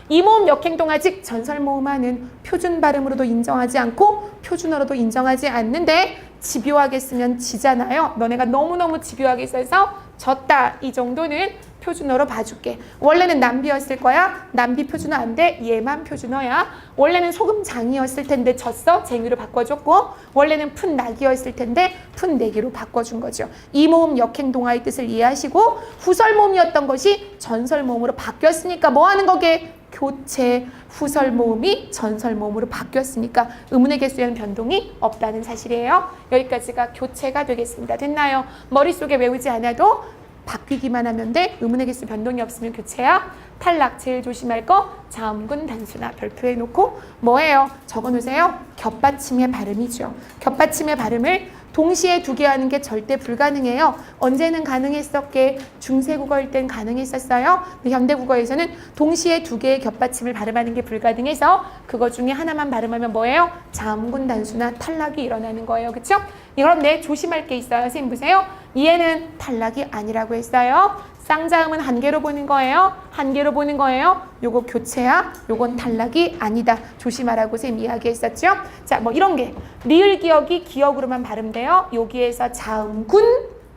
이 모음 역행동화 즉 전설 모음화는 표준 발음으로도 인정하지 않고 표준어로도 인정하지 않는데 집요하게 쓰면 지잖아요. 너네가 너무너무 집요하게 써서 졌다. 이 정도는 표준어로 봐줄게. 원래는 남비였을 거야. 남비 표준어 안 돼. 얘만 표준어야. 원래는 소금장이었을 텐데 졌어. 쟁이로 바꿔줬고 원래는 푼나기였을 텐데 푼내기로 바꿔준 거죠. 이 모음 역행동화의 뜻을 이해하시고 후설 모음이었던 것이 전설 모음으로 바뀌었으니까 뭐 하는 거게? 교체, 후설 모음이 전설 모음으로 바뀌었으니까 의문의 개수에는 변동이 없다는 사실이에요. 여기까지가 교체가 되겠습니다. 됐나요? 머릿속에 외우지 않아도 바뀌기만 하면 돼. 의문의 개수 변동이 없으면 교체야. 탈락 제일 조심할 거 자음군 단수나 별표에 놓고 뭐예요? 적어놓으세요. 겹받침의 발음이죠. 겹받침의 발음을 동시에 두 개 하는 게 절대 불가능해요. 언제는 가능했었게? 중세국어일 땐 가능했었어요. 근데 현대국어에서는 동시에 두 개의 겹받침을 발음하는 게 불가능해서 그거 중에 하나만 발음하면 뭐예요? 자음군 단수나 탈락이 일어나는 거예요. 그쵸? 그런데 조심할 게 있어요. 선생님 보세요. 얘는 탈락이 아니라고 했어요. 쌍자음은 한 개로 보는 거예요. 한 개로 보는 거예요. 요거 교체야. 요건 탈락이 아니다. 조심하라고 선생님 이야기했었죠. 자, 뭐 이런 게 리을 기억이 기억으로만 발음돼요. 여기에서 자음군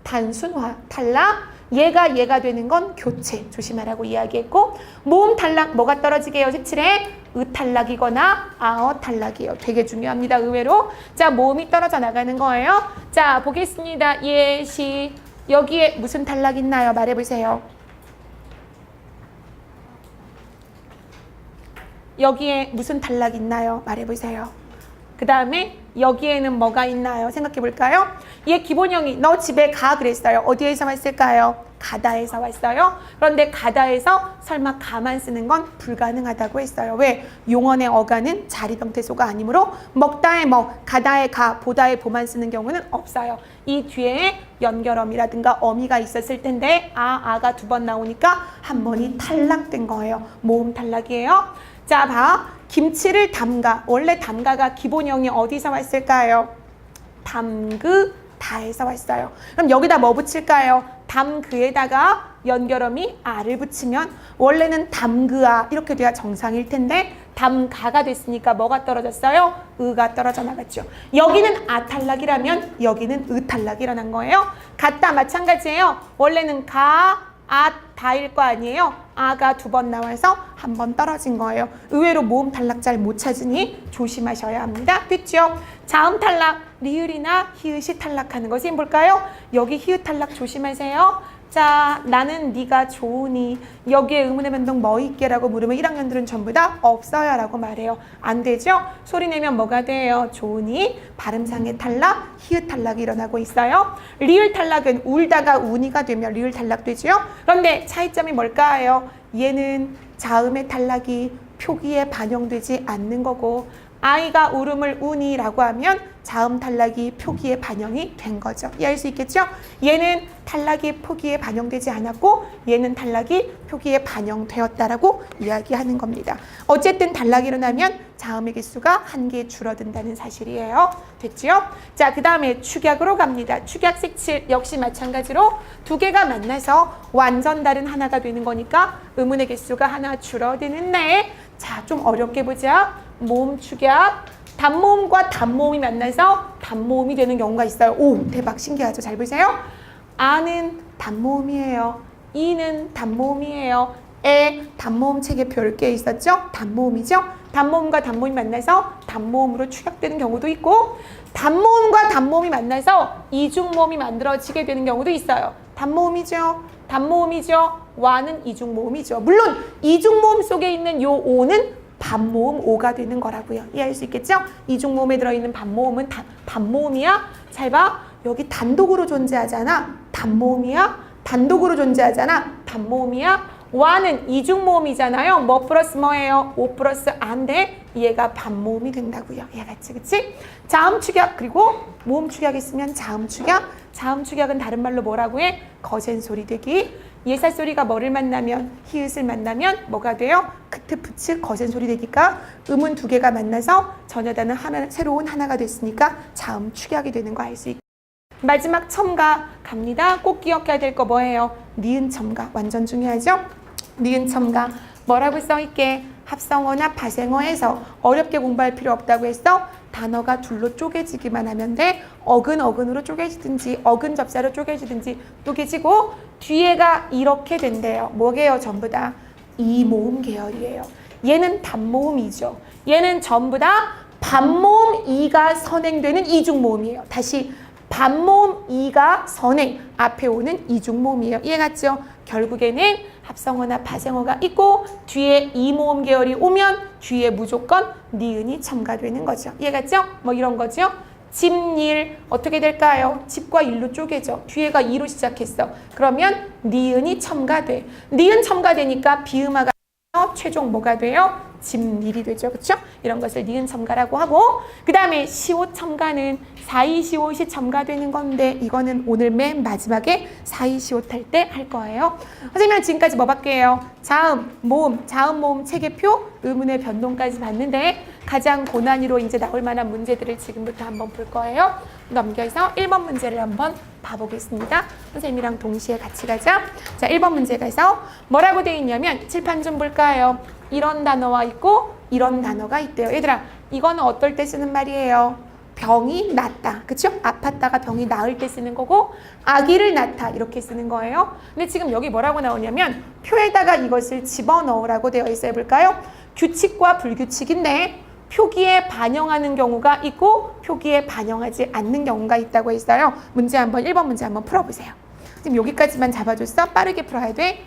단순화 탈락. 얘가 되는 건 교체. 조심하라고 이야기했고 모음 탈락 뭐가 떨어지게요? 17에 탈락이거나 아어 탈락이에요. 되게 중요합니다. 의외로. 자, 모음이 떨어져 나가는 거예요. 자, 보겠습니다. 예시. 여기에 무슨 탈락 있나요? 말해보세요. 여기에 무슨 탈락 있나요? 말해보세요. 그 다음에 여기에는 뭐가 있나요? 생각해볼까요? 얘 기본형이 너 집에 가 그랬어요. 어디에서 왔을까요? 가다에서 왔어요. 그런데 가다에서 설마 가만 쓰는 건 불가능하다고 했어요. 왜? 용언의 어가는 자리병태소가 아니므로 먹다의 먹, 가다의 가, 보다의 보만 쓰는 경우는 없어요. 이 뒤에 연결어미라든가 어미가 있었을 텐데 아가 두 번 나오니까 한 번이 탈락된 거예요. 모음 탈락이에요. 자, 봐. 김치를 담가. 원래 담가가 기본형이 어디서 왔을까요? 담그다에서 왔어요. 그럼 여기다 뭐 붙일까요? 담그에다가 연결어미 아를 붙이면 원래는 담그아 이렇게 돼야 정상일 텐데 담가가 됐으니까 뭐가 떨어졌어요? 의가 떨어져 나갔죠. 여기는 아 탈락이라면 여기는 의 탈락이 일어난 거예요. 같다 마찬가지예요. 원래는 가 다일 거 아니에요. 아가 두 번 나와서 한 번 떨어진 거예요. 의외로 모음 탈락 잘 못 찾으니 조심하셔야 합니다. 됐죠? 자음 탈락, 리을이나 히읗이 탈락하는 것이 볼까요? 여기 히읗 탈락 조심하세요. 자, 나는 네가 좋으니 여기에 의문의 변동 뭐 있게 라고 물으면 1학년들은 전부 다 없어요 라고 말해요. 안 되죠? 소리 내면 뭐가 돼요? 좋으니 발음상의 탈락, 히읗 탈락이 일어나고 있어요. 리을 탈락은 울다가 운이가 되면 리을 탈락 되죠? 그런데 차이점이 뭘까요? 얘는 자음의 탈락이 표기에 반영되지 않는 거고 아이가 울음을 우니라고 하면 자음 탈락이 표기에 반영이 된 거죠. 이해할 수 있겠죠? 얘는 탈락이 표기에 반영되지 않았고 얘는 탈락이 표기에 반영되었다라고 이야기하는 겁니다. 어쨌든 탈락이 일어나면 자음의 개수가 한 개 줄어든다는 사실이에요. 됐죠? 자, 그 다음에 축약으로 갑니다. 축약 색칠 역시 마찬가지로 두 개가 만나서 완전 다른 하나가 되는 거니까 의문의 개수가 하나 줄어드는데 자, 좀 어렵게 보자. 모음 축약 단모음과 단모음이 만나서 단모음이 되는 경우가 있어요. 오, 대박, 신기하죠? 잘 보세요. 아는 단모음이에요. 이는 단모음이에요. 에, 단모음 체계표 이렇게 있었죠? 단모음이죠? 단모음과 단모음이 만나서 단모음으로 축약되는 경우도 있고, 단모음과 단모음이 만나서 이중모음이 만들어지게 되는 경우도 있어요. 단모음이죠? 단모음이죠? 와는 이중모음이죠. 물론 이중모음 속에 있는 요 오는 반모음 오가 되는 거라고요. 이해할 수 있겠죠? 이중모음에 들어있는 반모음은 반모음이야. 잘 봐. 여기 단독으로 존재하잖아. 단모음이야. 단독으로 존재하잖아. 단모음이야. 와는 이중모음이잖아요. 뭐 플러스 뭐예요? 오 플러스 아인데 얘가 반모음이 된다고요. 얘같이, 그치? 자음 축약, 그리고 모음 축약 있으면 자음 축약. 자음 축약은 다른 말로 뭐라고 해? 거센 소리 되기. 예사 소리가 뭐를 만나면, 히읗을 만나면 뭐가 돼요? 크트 푸츠 거센 소리 되기가 음은 두 개가 만나서 전혀다는 하나, 새로운 하나가 됐으니까 자음 축약이 되는 거 알 수 있고. 마지막 첨가 갑니다. 꼭 기억해야 될 거 뭐예요? 니은 첨가 완전 중요하죠? 니은 첨가 뭐라고 써있게? 합성어나 파생어에서 어렵게 공부할 필요 없다고 했어? 단어가 둘로 쪼개지기만 하면 돼. 어근 어근으로 쪼개지든지 어근 접사로 쪼개지든지 쪼개지고 뒤에가 이렇게 된대요. 뭐게요? 전부 다 이모음 계열이에요. 얘는 단모음이죠. 얘는 전부 다 반모음 이가 선행되는 이중모음이에요. 다시 반모음 이가 선행, 앞에 오는 이중모음이에요. 이해갔죠? 결국에는 합성어나 파생어가 있고 뒤에 이모음 계열이 오면 뒤에 무조건 니은이 첨가되는 거죠. 이해갔죠? 뭐 이런 거죠. 집일 어떻게 될까요? 집과 일로 쪼개져. 뒤에가 이로 시작했어. 그러면 니은이 첨가돼. 니은 첨가되니까 비음화가 최종 뭐가 돼요? 집일이 되죠. 그렇죠? 이런 것을 니은 첨가라고 하고, 그 다음에 시옷 첨가는 사이 시옷이 첨가되는 건데 이거는 오늘 맨 마지막에 사이 시옷 할 때 할 거예요. 선생님 지금까지 뭐 봤게요? 자음, 모음, 자음, 모음, 체계표, 의문의 변동까지 봤는데 가장 고난이로 이제 나올 만한 문제들을 지금부터 한번 볼 거예요. 넘겨서 1번 문제를 한번 봐보겠습니다. 선생님이랑 동시에 같이 가자. 자, 1번 문제 가서 뭐라고 되어 있냐면 칠판 좀 볼까요? 이런 단어가 있고 이런 단어가 있대요. 얘들아, 이거는 어떨 때 쓰는 말이에요? 병이 낫다. 그쵸? 아팠다가 병이 나을 때 쓰는 거고, 아기를 낳다 이렇게 쓰는 거예요. 근데 지금 여기 뭐라고 나오냐면 표에다가 이것을 집어넣으라고 되어 있어요. 볼까요? 규칙과 불규칙인데 표기에 반영하는 경우가 있고 표기에 반영하지 않는 경우가 있다고 했어요. 문제 한번 1번 문제 한번 풀어보세요. 지금 여기까지만 잡아줬어. 빠르게 풀어야 돼.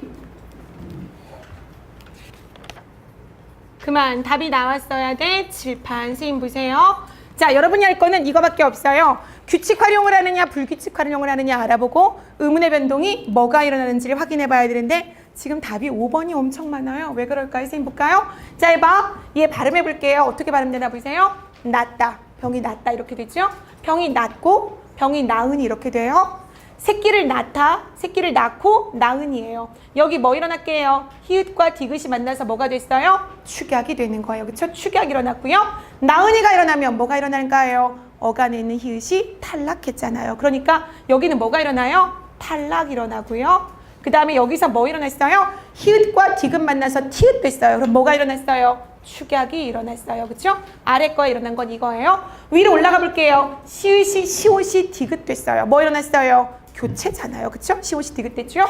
그만 답이 나왔어야 돼. 칠판 선생님 보세요. 자, 여러분이 할 거는 이거밖에 없어요. 규칙 활용을 하느냐 불규칙 활용을 하느냐 알아보고 의문의 변동이 뭐가 일어나는지를 확인해 봐야 되는데 지금 답이 5번이 엄청 많아요. 왜 그럴까요? 선생님 볼까요? 자, 해봐. 얘 발음해 볼게요. 어떻게 발음되나 보세요. 낫다. 병이 낫다 이렇게 되죠. 병이 낫고 병이 나으니 이렇게 돼요. 새끼를 낳다, 새끼를 낳고 나은이에요. 여기 뭐 일어날게요? 히읗과 디귿이 만나서 뭐가 됐어요? 축약이 되는 거예요. 그렇죠? 축약이 일어났고요. 나은이가 일어나면 뭐가 일어날까요? 어간에 있는 히읗이 탈락했잖아요. 그러니까 여기는 뭐가 일어나요? 탈락 일어나고요. 그 다음에 여기서 뭐 일어났어요? 히읗과 디귿 만나서 티읕 됐어요. 그럼 뭐가 일어났어요? 축약이 일어났어요. 그렇죠? 아래 거에 일어난 건 이거예요. 위로 올라가 볼게요. 시읒이 시옷이 디귿 됐어요. 뭐 일어났어요? 교체잖아요. 그쵸? 시옷이 디귿 됐죠?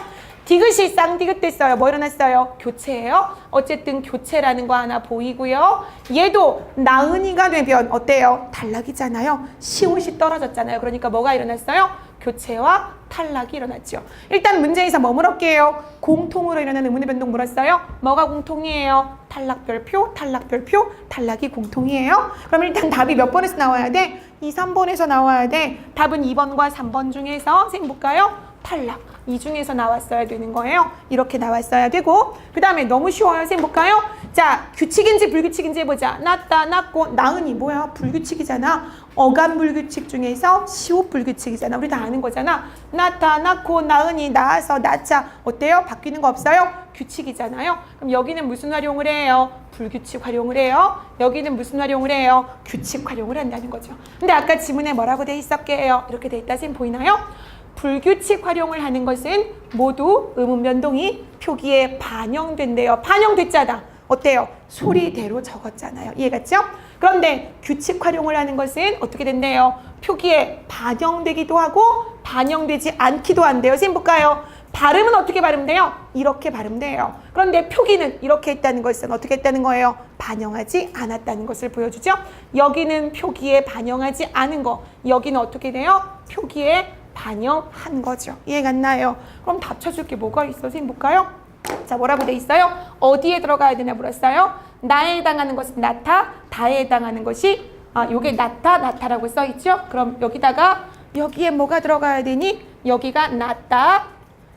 디귿이 쌍디귿 됐어요. 뭐 일어났어요? 교체예요. 어쨌든 교체라는 거 하나 보이고요. 얘도 나은이가 되면 어때요? 탈락이잖아요. 시옷이 떨어졌잖아요. 그러니까 뭐가 일어났어요? 교체와 탈락이 일어났죠. 일단 문제에서 뭐 물었게요? 공통으로 일어나는 의문의 변동 물었어요. 뭐가 공통이에요? 탈락별표, 탈락별표, 탈락이 공통이에요. 그럼 일단 답이 몇 번에서 나와야 돼? 2, 3번에서 나와야 돼. 답은 2번과 3번 중에서 선생님 볼까요? 탈락. 이 중에서 나왔어야 되는 거예요. 이렇게 나왔어야 되고, 그 다음에 너무 쉬워요. 선생님 볼까요? 자, 규칙인지 불규칙인지 해보자. 낫다, 낫고, 나은이 뭐야? 불규칙이잖아. 어감 불규칙 중에서 시옷 불규칙이잖아. 우리 다 아는 거잖아. 낫다, 낫고, 나은이, 나아서, 나자. 어때요? 바뀌는 거 없어요? 규칙이잖아요. 그럼 여기는 무슨 활용을 해요? 불규칙 활용을 해요. 여기는 무슨 활용을 해요? 규칙 활용을 한다는 거죠. 근데 아까 지문에 뭐라고 돼 있었게요? 이렇게 돼 있다. 선생님 보이나요? 불규칙 활용을 하는 것은 모두 의문 변동이 표기에 반영된대요. 반영됐잖아. 어때요? 소리대로 적었잖아요. 이해갔죠? 그런데 규칙 활용을 하는 것은 어떻게 된대요? 표기에 반영되기도 하고 반영되지 않기도 한대요. 선생님 볼까요? 발음은 어떻게 발음돼요? 이렇게 발음돼요. 그런데 표기는 이렇게 했다는 것은 어떻게 했다는 거예요? 반영하지 않았다는 것을 보여주죠. 여기는 표기에 반영하지 않은 거, 여기는 어떻게 돼요? 표기에 반영한 거죠. 이해갔나요? 그럼 답 찾을 게 뭐가 있어? 선생님 볼까요? 자, 뭐라고 돼 있어요? 어디에 들어가야 되나 물었어요? 나에 해당하는 것은 나타, 다에 해당하는 것이 요게 나타라고 써 있죠? 그럼 여기다가 여기에 뭐가 들어가야 되니? 여기가 나타,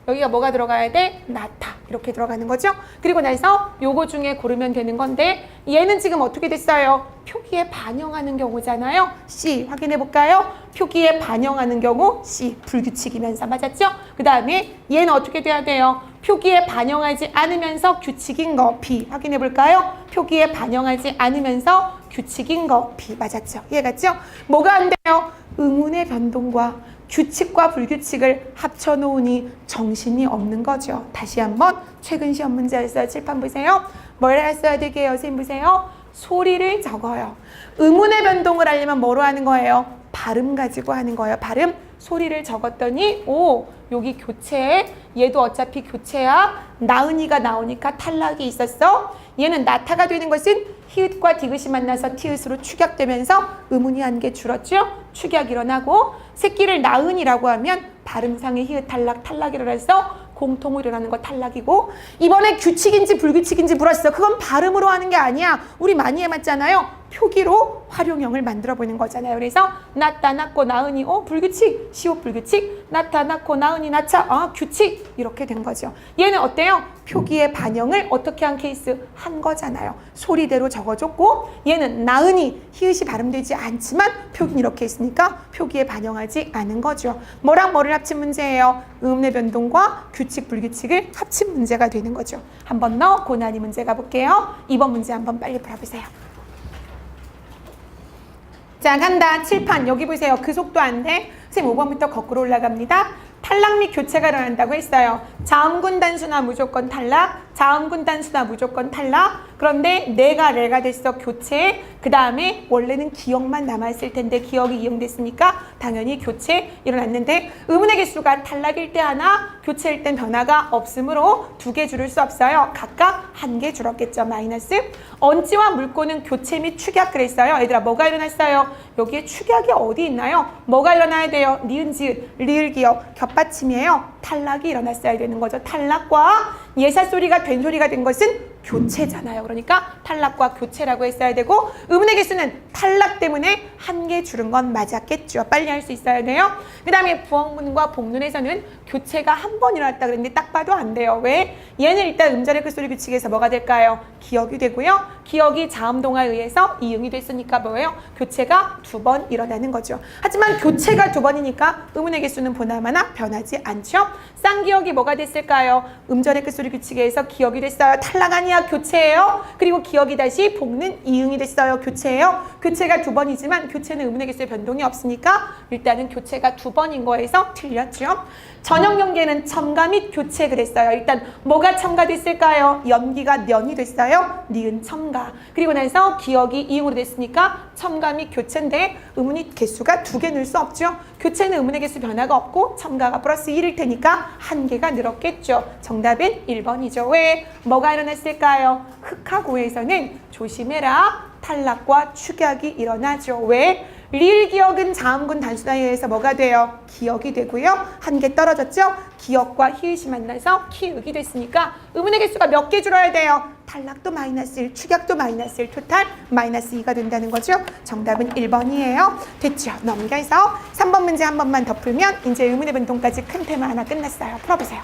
여기가 뭐가 들어가야 돼? 나타. 이렇게 들어가는 거죠. 그리고 나서 요거 중에 고르면 되는 건데 얘는 지금 어떻게 됐어요? 표기에 반영하는 경우잖아요. C 확인해 볼까요? 표기에 반영하는 경우 C 불규칙이면서 맞았죠? 그 다음에 얘는 어떻게 돼야 돼요? 표기에 반영하지 않으면서 규칙인 거 B 확인해 볼까요? 표기에 반영하지 않으면서 규칙인 거 B 맞았죠? 이해갔죠? 뭐가 안 돼요? 의문의 변동과 규칙과 불규칙을 합쳐놓으니 정신이 없는 거죠. 다시 한번 최근 시험 문제에서 칠판 보세요. 뭘 했어야 되게요? 선생님 보세요. 소리를 적어요. 의문의 변동을 하려면 뭐로 하는 거예요? 발음 가지고 하는 거예요. 발음. 소리를 적었더니 오 여기 교체, 얘도 어차피 교체야. 나은이가 나오니까 탈락이 있었어. 얘는 나타가 되는 것은 히읗과 디귿이 만나서 티읕으로 축약되면서 의문이 한 개 줄었죠. 축약 일어나고 새끼를 나은이라고 하면 발음상의 히읗 탈락 일어나서 공통으로 일어나는 거 탈락이고 이번에 규칙인지 불규칙인지 물었어. 그건 발음으로 하는 게 아니야. 우리 많이 해봤잖아요. 표기로 활용형을 만들어 보는 거잖아요. 그래서 나타, 낳고, 나은이, 불규칙, 시옷 불규칙, 나타, 낳고, 나은이, 나차, 규칙 이렇게 된 거죠. 얘는 어때요? 표기의 반영을 어떻게 한 케이스? 한 거잖아요. 소리대로 적어줬고 얘는 나은이, 히읗이 발음되지 않지만 표기는 이렇게 있으니까 표기에 반영하지 않은 거죠. 뭐랑 뭐를 합친 문제예요? 음의 변동과 규칙, 불규칙을 합친 문제가 되는 거죠. 한 번 더 고난이 문제 가볼게요. 2번 문제 한번 빨리 풀어보세요. 자, 간다. 칠판 여기 보세요. 그 속도 안 돼. 선생님 5번부터 거꾸로 올라갑니다. 탈락 및 교체가 일어난다고 했어요. 자음군 단수나 무조건 탈락, 자음군 단수나 무조건 탈락. 그런데 내가 레가 됐어. 교체. 그 다음에 원래는 기억만 남아있을 텐데 기억이 이용됐으니까 당연히 교체 일어났는데 의문의 개수가 탈락일 때 하나, 교체일 땐 변화가 없으므로 2개 줄일 수 없어요. 각각 1개 줄었겠죠. 마이너스. 언지와 물고는 교체 및 축약 그랬어요. 얘들아 뭐가 일어났어요? 여기에 축약이 어디 있나요? 뭐가 일어나야 돼요? 니은, 지읒, 리을, 기억, 겹받침이에요. 탈락이 일어났어야 되는 거죠. 탈락과 예사소리가 된 소리가 된 것은 교체잖아요. 그러니까 탈락과 교체라고 했어야 되고 의문의 개수는 탈락 때문에 1개 줄은 건 맞았겠죠. 빨리 할 수 있어야 돼요. 그 다음에 부엉문과 복문에서는 교체가 한 번 일어났다 그랬는데 딱 봐도 안 돼요. 왜? 얘는 일단 음절의 끝소리 규칙에서 뭐가 될까요? 기억이 되고요. 기억이 자음동화에 의해서 이응이 됐으니까 뭐예요? 교체가 2번 일어나는 거죠. 하지만 교체가 2번이니까 의문의 개수는 보나마나 변하지 않죠. 쌍기억이 뭐가 됐을까요? 음절의 끝소리 규칙에 의해서 기억이 됐어요. 탈락 아니야. 교체예요. 그리고 기억이 다시 복는 이응이 됐어요. 교체예요. 교체가 2번이지만 교체는 의문의 개수의 변동이 없으니까 일단은 교체가 2번인 거에서 틀렸죠. 전형 연계는 첨가 및 교체 그랬어요. 일단 뭐가 첨가됐을까요? 연기가 년이 됐어요. 니은 첨가. 그리고 나서 기억이 이응으로 됐으니까 첨가 및 교체인데 의문의 개수가 2개 늘 수 없죠. 교체는 의문의 개수 변화가 없고 첨가가 플러스 1일 테니까 1개가 늘었겠죠. 정답은 1번이죠. 왜? 뭐가 일어났을까요? 흑하고에서는 조심해라. 탈락과 축약이 일어나죠. 왜? 리을 기억은 자음군 단수나에 의해서 뭐가 돼요? 기억이 되고요. 1개 떨어졌죠? 기억과 히읗이 만나서 키읔이 됐으니까 의문의 개수가 몇 개 줄어야 돼요? 탈락도 마이너스 1, 축약도 마이너스 1, 토탈 마이너스 2가 된다는 거죠. 정답은 1번이에요. 됐죠? 넘겨서 3번 문제 한 번만 더 풀면 이제 의문의 변동까지 큰 테마 하나 끝났어요. 풀어보세요.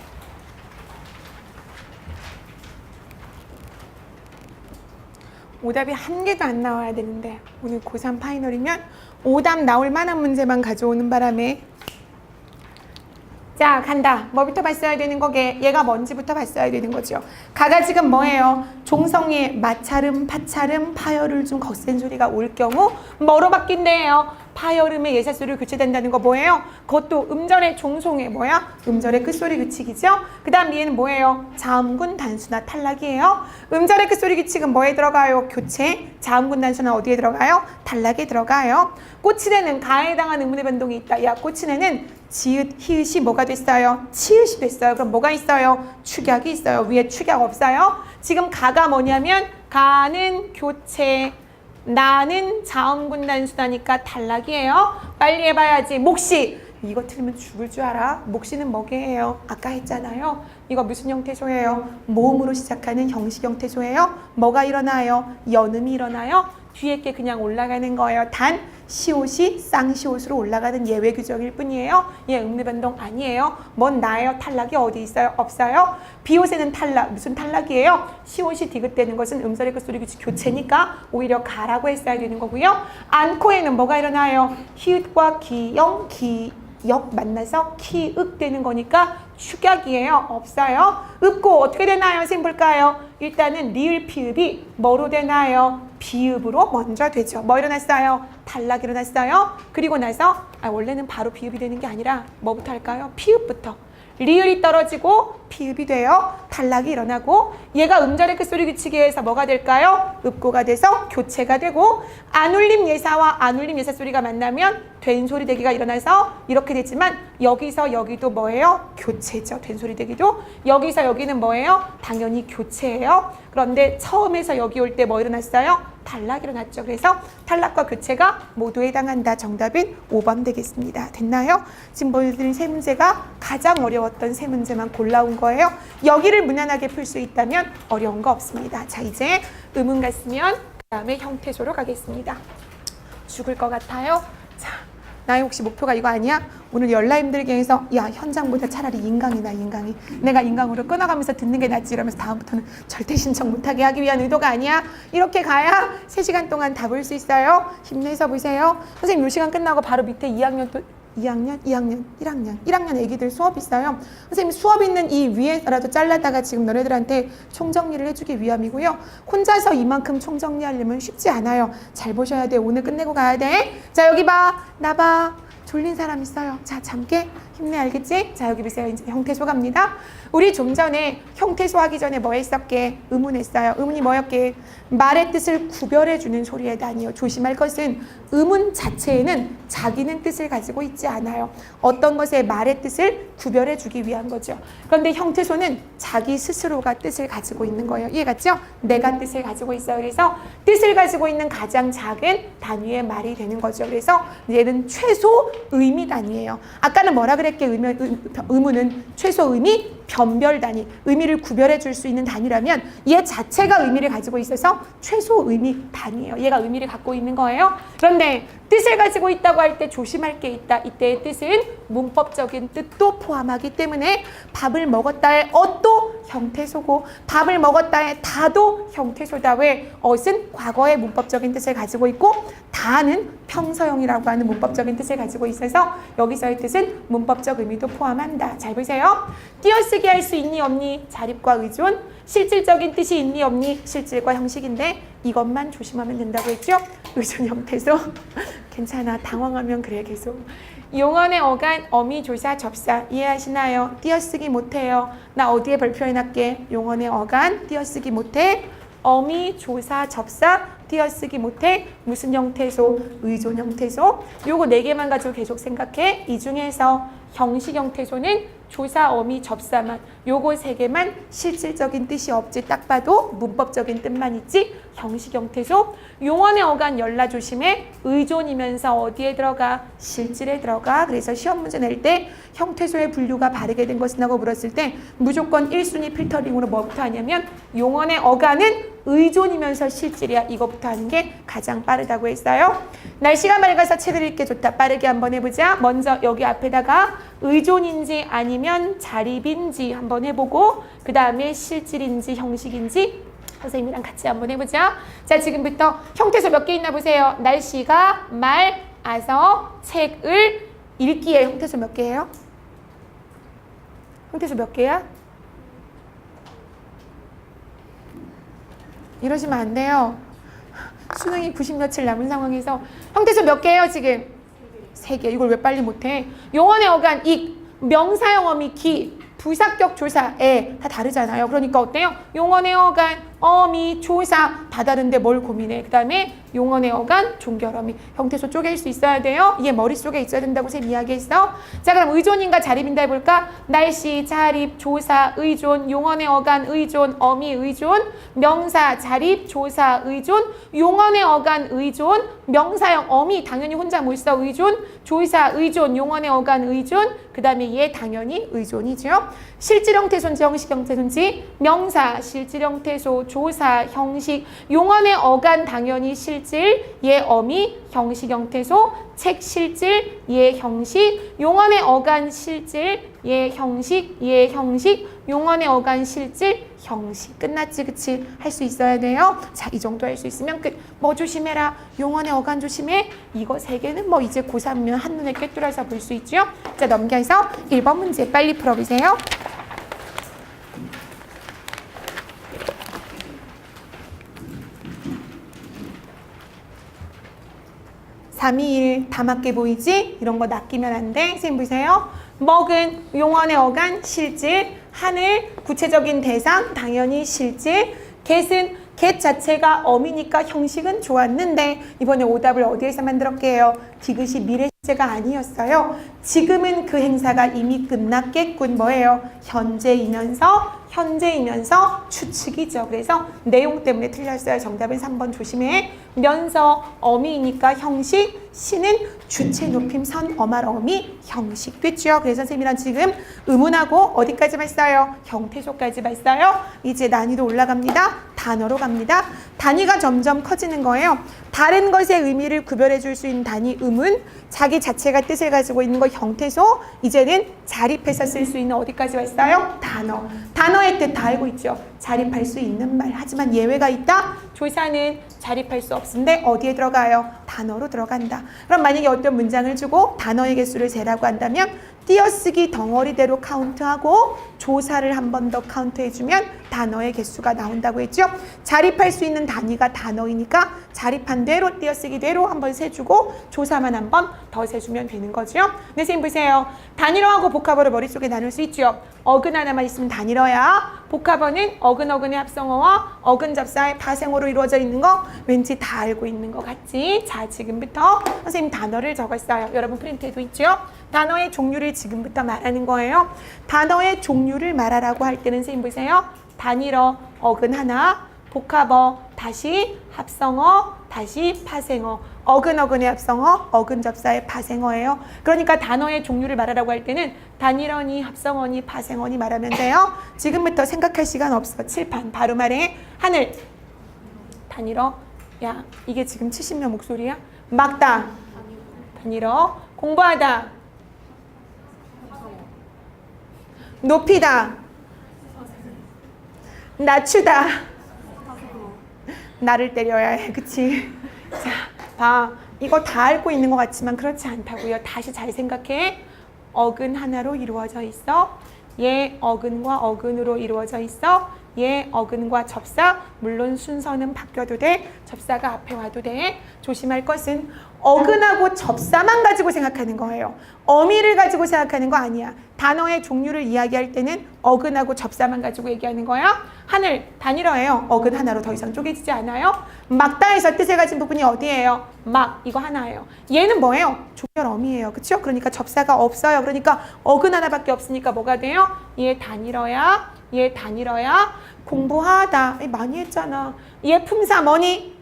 오답이 1개도 안 나와야 되는데 오늘 고3 파이널이면 오답 나올 만한 문제만 가져오는 바람에 자 간다. 뭐부터 봤어야 되는 거게? 얘가 뭔지부터 봤어야 되는 거죠. 가가 지금 뭐예요? 종성에 마찰음, 파찰음, 파열을 준 거센 소리가 올 경우 뭐로 바뀐대요? 파열음의 예사소리로 교체된다는 거 뭐예요? 그것도 음절의 종송의 뭐야? 음절의 끝소리 규칙이죠. 그 다음 얘는 뭐예요? 자음군 단수나 탈락이에요. 음절의 끝소리 규칙은 뭐에 들어가요? 교체. 자음군 단수나 어디에 들어가요? 탈락에 들어가요. 꼬치대는 가에 해당하는 의문의 변동이 있다. 야, 꼬치대는 지읒, 히읗이 뭐가 됐어요? 치읓이 됐어요. 그럼 뭐가 있어요? 축약이 있어요. 위에 축약 없어요? 지금 가가 뭐냐면 가는 교체, 나는 자음군 단수다니까 탈락이에요. 빨리 해봐야지. 목시. 이거 틀리면 죽을 줄 알아? 목시는 뭐게예요? 아까 했잖아요. 이거 무슨 형태소예요? 모음으로 시작하는 형식 형태소예요. 뭐가 일어나요? 연음이 일어나요. 뒤에 게 그냥 올라가는 거예요. 단 시옷이 쌍시옷으로 올라가는 예외 규정일 뿐이에요. 얘 음리 변동 아니에요. 뭔 나예요? 탈락이 어디 있어요? 없어요. 비옷에는 탈락. 무슨 탈락이에요? 시옷이 디귿되는 것은 음절의 끝소리 규칙 교체니까 오히려 가라고 했어야 되는 거고요. 안코에는 뭐가 일어나요? 히읗과 기영, 기역 만나서 키윽 되는 거니까 축약이에요. 없어요. 읍고 어떻게 되나요? 선생님 볼까요? 일단은 리을 피읍이 뭐로 되나요? 비읍으로 먼저 되죠. 뭐 일어났어요? 탈락 일어났어요. 그리고 나서 원래는 바로 비읍이 되는 게 아니라 뭐부터 할까요? 피읍부터. 리을이 떨어지고 피읍이 돼요. 탈락이 일어나고 얘가 음절의 끝소리 규칙에 의해서 뭐가 될까요? 읍고가 돼서 교체가 되고 안울림 예사와 안울림 예사 소리가 만나면 된소리 대기가 일어나서 이렇게 되지만 여기서 여기도 뭐예요? 교체죠. 된소리 대기도. 여기서 여기는 뭐예요? 당연히 교체예요. 그런데 처음에서 여기 올 때 뭐 일어났어요? 탈락 일어났죠. 그래서 탈락과 교체가 모두 해당한다. 정답은 5번 되겠습니다. 됐나요? 지금 보여드린 세 문제가 가장 어려웠던 세 문제만 골라온 거예요. 여기를 무난하게 풀 수 있다면 어려운 거 없습니다. 자, 이제 의문 갔으면 그 다음에 형태소로 가겠습니다. 죽을 것 같아요. 자, 나의 혹시 목표가 이거 아니야? 오늘 열나 힘들게 해서 야, 현장보다 차라리 인강이다. 인강이. 내가 인강으로 끊어가면서 듣는 게 낫지 이러면서 다음부터는 절대 신청 못하게 하기 위한 의도가 아니야. 이렇게 가야 3시간 동안 다 볼 수 있어요. 힘내서 보세요. 선생님 이 시간 끝나고 바로 밑에 2학년 또 1학년 애기들 수업 있어요. 선생님 수업 있는 이 위에라도 잘라다가 지금 너네들한테 총정리를 해주기 위함이고요. 혼자서 이만큼 총정리하려면 쉽지 않아요. 잘 보셔야 돼. 오늘 끝내고 가야 돼. 자, 여기 봐. 나 봐. 졸린 사람 있어요. 자, 잠깨. 힘내, 알겠지? 자, 여기 보세요. 이제 형태소 갑니다. 우리 좀 전에 형태소 하기 전에 뭐 했었게? 의문했어요. 의문이 뭐였게? 말의 뜻을 구별해주는 소리의 단위요. 조심할 것은 의문 자체에는 자기는 뜻을 가지고 있지 않아요. 어떤 것의 말의 뜻을 구별해주기 위한 거죠. 그런데 형태소는 자기 스스로가 뜻을 가지고 있는 거예요. 이해갔죠? 내가 뜻을 가지고 있어요. 그래서 뜻을 가지고 있는 가장 작은 단위의 말이 되는 거죠. 그래서 얘는 최소 의미 단위예요. 아까는 뭐라 그랬게? 의문은 최소 의미 변별 단위, 의미를 구별해 줄 수 있는 단위라면 얘 자체가 의미를 가지고 있어서 최소 의미 단위예요. 얘가 의미를 갖고 있는 거예요. 그런데 뜻을 가지고 있다고 할 때 조심할 게 있다. 이때의 뜻은 문법적인 뜻도 포함하기 때문에 밥을 먹었다의 엇도 형태소고 밥을 먹었다의 다도 형태소다. 왜? 엇은 과거의 문법적인 뜻을 가지고 있고 다는 평서형이라고 하는 문법적인 뜻을 가지고 있어서 여기서의 뜻은 문법적 의미도 포함한다. 잘 보세요. 띄어쓰기 할 수 있니 없니? 자립과 의존. 실질적인 뜻이 있니 없니? 실질과 형식인데 이것만 조심하면 된다고 했죠? 의존 형태소. 괜찮아. 당황하면 그래 계속. 용언의 어간, 어미, 조사, 접사 이해하시나요? 띄어쓰기 못해요. 나 어디에 발표해놨게? 용언의 어간 띄어쓰기 못해. 어미, 조사, 접사 띄어쓰기 못해. 무슨 형태소? 의존 형태소. 요거 4개만 가지고 계속 생각해. 이 중에서 형식 형태소는 조사, 어미, 접사만 요거 3개만 실질적인 뜻이 없지. 딱 봐도 문법적인 뜻만 있지. 형식 형태소. 용언의 어간 열라 조심해. 의존이면서 어디에 들어가? 실질에 들어가. 그래서 시험 문제 낼 때 형태소의 분류가 바르게 된 것은 하고 물었을 때 무조건 1순위 필터링으로 뭐부터 하냐면 용언의 어간은 의존이면서 실질이야. 이거부터 하는 게 가장 빠르다고 했어요. 날씨가 맑아서 책을 읽기 좋다. 빠르게 한번 해보자. 먼저 여기 앞에다가 의존인지 아니면 자립인지 한번 해보고 그 다음에 실질인지 형식인지 선생님이랑 같이 한번 해보자. 자, 지금부터 형태소 몇 개 있나 보세요. 날씨가 맑아서 책을 읽기에 형태소 몇 개예요? 형태소 몇 개야? 이러시면 안 돼요. 수능이 90 며칠 남은 상황에서 형태소 몇 개예요 지금? 세 개. 이걸 왜 빨리 못해? 용언의 어간 익, 명사형 어미 기, 부사격 조사 에 다 다르잖아요. 그러니까 어때요? 용언의 어간, 어미, 조사 다 다른데 뭘 고민해? 그 다음에 용언의 어간, 종결어미 형태소 쪼갤 수 있어야 돼요. 이게 머릿속에 있어야 된다고 쌤 이야기했어. 자, 그럼 의존인가 자립인가 해볼까? 날씨, 자립, 조사, 의존, 용언의 어간, 의존, 어미, 의존, 명사, 자립, 조사, 의존, 용언의 어간, 의존, 명사형 어미 당연히 혼자 못 써. 의존, 조사, 의존, 용언의 어간, 의존, 그 다음에 얘 당연히 의존이죠. 실질 형태소인지 형식 형태소인지 명사, 실질 형태소, 조사, 형식, 용언의 어간 당연히 실질, 얘 어미, 형식 형태소, 책 실질, 얘 형식, 용언의 어간 실질, 얘 형식, 얘 형식, 용언의 어간 실질, 형식. 끝났지, 그치? 할 수 있어야 돼요. 자, 이 정도 할 수 있으면 끝. 뭐 조심해라? 용언의 어간 조심해. 이거 세 개는 뭐 이제 고3면 한눈에 꿰뚫어서 볼 수 있죠? 자, 넘겨서 1번 문제 빨리 풀어보세요. 321 다 맞게 보이지? 이런 거 낚이면 안 돼. 선생님 보세요. 먹은 용언의 어간 실질, 하늘 구체적인 대상 당연히 실질, 겟은 겟 자체가 어미니까 형식은 좋았는데 이번에 오답을 어디에서 만들었게요? 디귿이 미래 시제가 아니었어요. 지금은 그 행사가 이미 끝났겠군. 뭐예요? 현재이면서 추측이죠. 그래서 내용 때문에 틀렸어요. 정답은 3번 조심해. 면서 어미이니까 형식, 시는 주체 높임 선 어말 어미 형식 됐죠. 그래서 선생님이랑 지금 의문하고 어디까지 봤어요? 형태소까지 봤어요. 이제 난이도 올라갑니다. 단어로 갑니다. 단위가 점점 커지는 거예요. 다른 것의 의미를 구별해 줄 수 있는 단위 의문, 자기 자체가 뜻을 가지고 있는 거 형태소, 이제는 자립해서 쓸 수 있는 어디까지 왔어요? 단어. 단어의 뜻 다 알고 있죠. 자립할 수 있는 말. 하지만 예외가 있다. 조사는 자립할 수 없는데 어디에 들어가요? 단어로 들어간다. 그럼 만약에 어떤 문장을 주고 단어의 개수를 재라고 한다면 띄어쓰기 덩어리대로 카운트하고 조사를 한 번 더 카운트해주면 단어의 개수가 나온다고 했죠. 자립할 수 있는 단위가 단어이니까 자립한 대로 띄어쓰기 대로 한번 세주고 조사만 한 번 더 세주면 되는 거죠. 네, 선생님 보세요. 단일어하고 복합어를 머릿속에 나눌 수 있죠. 어근 하나만 있으면 단일어야. 복합어는 어근어근의 합성어와 어근 접사의 파생어로 이루어져 있는 거 왠지 다 알고 있는 것 같지? 자, 지금부터 선생님 단어를 적었어요. 여러분 프린트에도 있죠? 단어의 종류를 지금부터 말하는 거예요. 단어의 종류를 말하라고 할 때는 선생님 보세요. 단일어, 어근 하나, 복합어, 다시 합성어, 다시 파생어. 어근어근의 합성어, 어근 접사의 파생어예요. 그러니까 단어의 종류를 말하라고 할 때는 단일어니, 합성어니, 파생어니 말하면 돼요. 지금부터 생각할 시간 없어. 칠판 바로 말해. 하늘. 단일어. 야, 이게 지금 70명 목소리야? 막다. 단일어. 공부하다. 높이다. 낮추다. 나를 때려야 해. 그치? 자, 봐. 이거 다 알고 있는 것 같지만 그렇지 않다고요. 다시 잘 생각해. 어근 하나로 이루어져 있어. 얘 어근과 어근으로 이루어져 있어. 얘 어근과 접사. 물론 순서는 바뀌어도 돼. 접사가 앞에 와도 돼. 조심할 것은 어근하고 접사만 가지고 생각하는 거예요. 어미를 가지고 생각하는 거 아니야. 단어의 종류를 이야기할 때는 어근하고 접사만 가지고 얘기하는 거야. 하늘, 단일어예요. 어근 하나로 더 이상 쪼개지지 않아요. 막다에서 뜻을 가진 부분이 어디예요? 막, 이거 하나예요. 얘는 뭐예요? 종결 어미예요. 그쵸? 그러니까 접사가 없어요. 그러니까 어근 하나밖에 없으니까 뭐가 돼요? 얘 단일어야. 얘 단일어야. 공부하다. 많이 했잖아. 얘 품사 뭐니?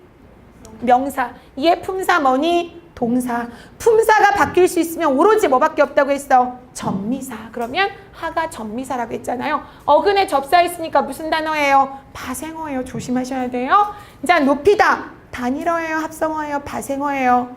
명사. 얘 품사 뭐니? 동사. 품사가 바뀔 수 있으면 오로지 뭐밖에 없다고 했어? 전미사. 그러면 하가 전미사라고 했잖아요. 어근에 접사 있으니까 무슨 단어예요? 파생어예요. 조심하셔야 돼요. 자, 높이다. 단일어예요? 합성어예요? 파생어예요?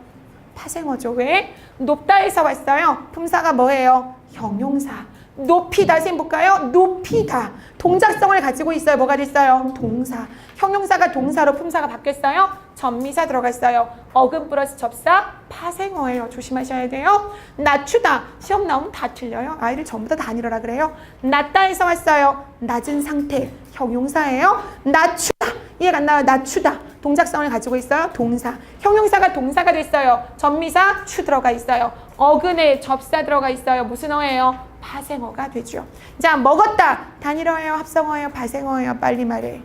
파생어죠. 왜? 높다에서 왔어요. 품사가 뭐예요? 형용사. 높이다. 선생님 볼까요? 높이다. 동작성을 가지고 있어요. 뭐가 됐어요? 동사. 형용사가 동사로 품사가 바뀌었어요. 전미사 들어갔어요. 어근 플러스 접사 파생어예요. 조심하셔야 돼요. 낮추다. 시험 나오면 다 틀려요. 아이를 전부 다 단일어라 그래요. 낮다에서 왔어요. 낮은 상태. 형용사예요. 낮추다. 이해가 안 나요? 낮추다. 동작성을 가지고 있어요. 동사. 형용사가 동사가 됐어요. 전미사 추 들어가 있어요. 어근에 접사 들어가 있어요. 무슨 어예요? 파생어가 되죠. 자, 먹었다. 단일어예요? 합성어예요? 파생어예요? 빨리 말해.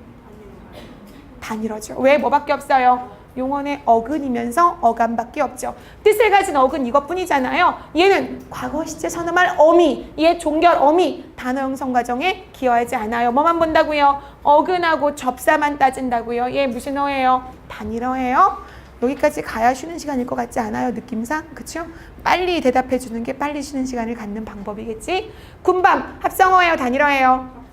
단일어죠. 왜? 뭐밖에 없어요? 용언의 어근이면서 어감밖에 없죠. 뜻을 가진 어근 이것뿐이잖아요. 얘는 과거 시제 선음할 어미, 얘 종결 어미, 단어 형성 과정에 기여하지 않아요. 뭐만 본다고요? 어근하고 접사만 따진다고요. 얘 무슨 어예요? 단일어예요. 여기까지 가야 쉬는 시간일 것 같지 않아요? 느낌상? 그쵸? 빨리 대답해 주는 게 빨리 쉬는 시간을 갖는 방법이겠지? 군밤, 합성어예요? 단일어예요?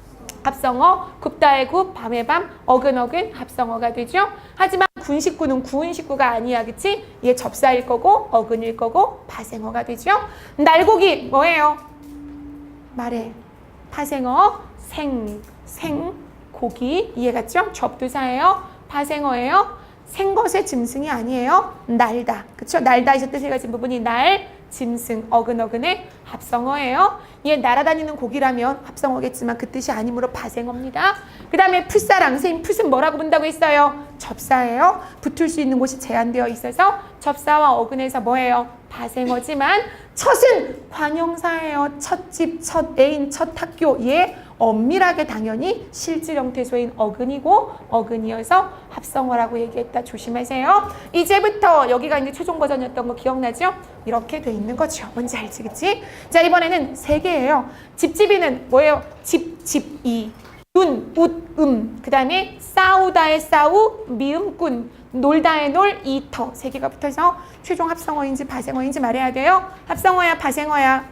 합성어, 굽다의 굽, 밤의 밤, 어근, 합성어가 되죠? 하지만 군식구는 구은식구가 아니야, 그치? 얘 접사일 거고, 어근일 거고, 파생어가 되죠? 날고기, 뭐예요? 말해. 파생어, 고기, 이해갔죠? 접두사예요? 파생어예요? 생것의 짐승이 아니에요. 날다. 그쵸? 날다에서 뜻을 가진 부분이 날, 짐승, 어근의 합성어예요. 얘 날아다니는 고기라면 합성어겠지만 그 뜻이 아니므로 파생어입니다. 그 다음에 풋사랑, 선생님 풋은 뭐라고 본다고 했어요? 접사예요. 붙을 수 있는 곳이 제한되어 있어서 접사와 어근에서 뭐예요? 파생어지만 첫은 관형사예요. 첫 집, 첫 애인, 첫 학교. 얘 엄밀하게 당연히 실질 형태소인 어근이고 어근이어서 합성어라고 얘기했다. 조심하세요. 이제부터 여기가 이제 최종 버전이었던 거 기억나죠? 이렇게 돼 있는 거죠. 뭔지 알지, 그치? 자, 이번에는 세 개예요. 집집이는 뭐예요? 집이. 눈, 웃, 그 다음에 싸우다의 싸우, 미음꾼, 놀다의 놀, 이터. 세 개가 붙어서 최종 합성어인지 파생어인지 말해야 돼요. 합성어야, 파생어야?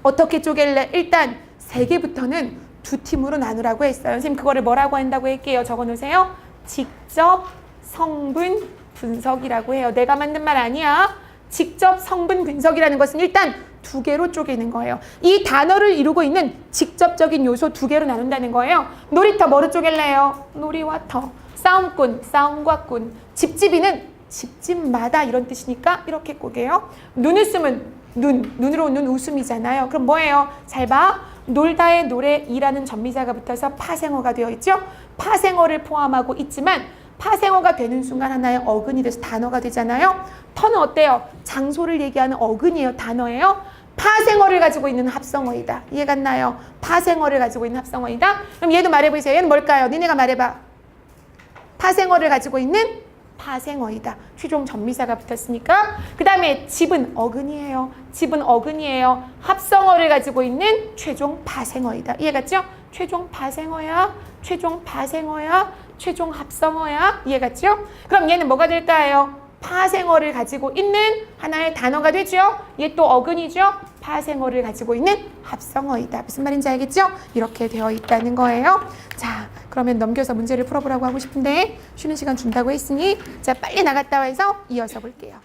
어떻게 쪼갤래? 일단 세 개부터는 두 팀으로 나누라고 했어요. 선생님 그거를 뭐라고 한다고 할게요. 적어놓으세요. 직접 성분 분석이라고 해요. 내가 만든 말 아니야. 직접 성분 분석이라는 것은 일단 두 개로 쪼개는 거예요. 이 단어를 이루고 있는 직접적인 요소 두 개로 나눈다는 거예요. 놀이터 뭐로 쪼갤래요? 놀이와 터. 싸움꾼, 싸움과 꾼. 집집이는 집집마다 이런 뜻이니까 이렇게 꼬개요. 눈웃음은 눈으로 웃는 웃음이잖아요. 그럼 뭐예요? 잘 봐. 놀다의 노래 이라는 전미사가 붙어서 파생어가 되어 있죠. 파생어를 포함하고 있지만 파생어가 되는 순간 하나의 어근이 돼서 단어가 되잖아요. 터는 어때요? 장소를 얘기하는 어근이에요. 단어예요. 파생어를 가지고 있는 합성어이다. 이해갔나요? 파생어를 가지고 있는 합성어이다. 그럼 얘도 말해보세요. 얘는 뭘까요? 니네가 말해봐. 파생어를 가지고 있는 파생어이다. 최종 전미사가 붙었으니까. 그 다음에 집은 어근이에요. 집은 어근이에요. 합성어를 가지고 있는 최종 파생어이다. 이해갔죠? 최종 파생어야. 최종 파생어야. 최종 합성어야. 이해갔죠? 그럼 얘는 뭐가 될까요? 파생어를 가지고 있는 하나의 단어가 되죠. 얘 또 어근이죠. 파생어를 가지고 있는 합성어이다. 무슨 말인지 알겠죠? 이렇게 되어 있다는 거예요. 자, 그러면 넘겨서 문제를 풀어보라고 하고 싶은데 쉬는 시간 준다고 했으니 자, 빨리 나갔다 와서 이어서 볼게요.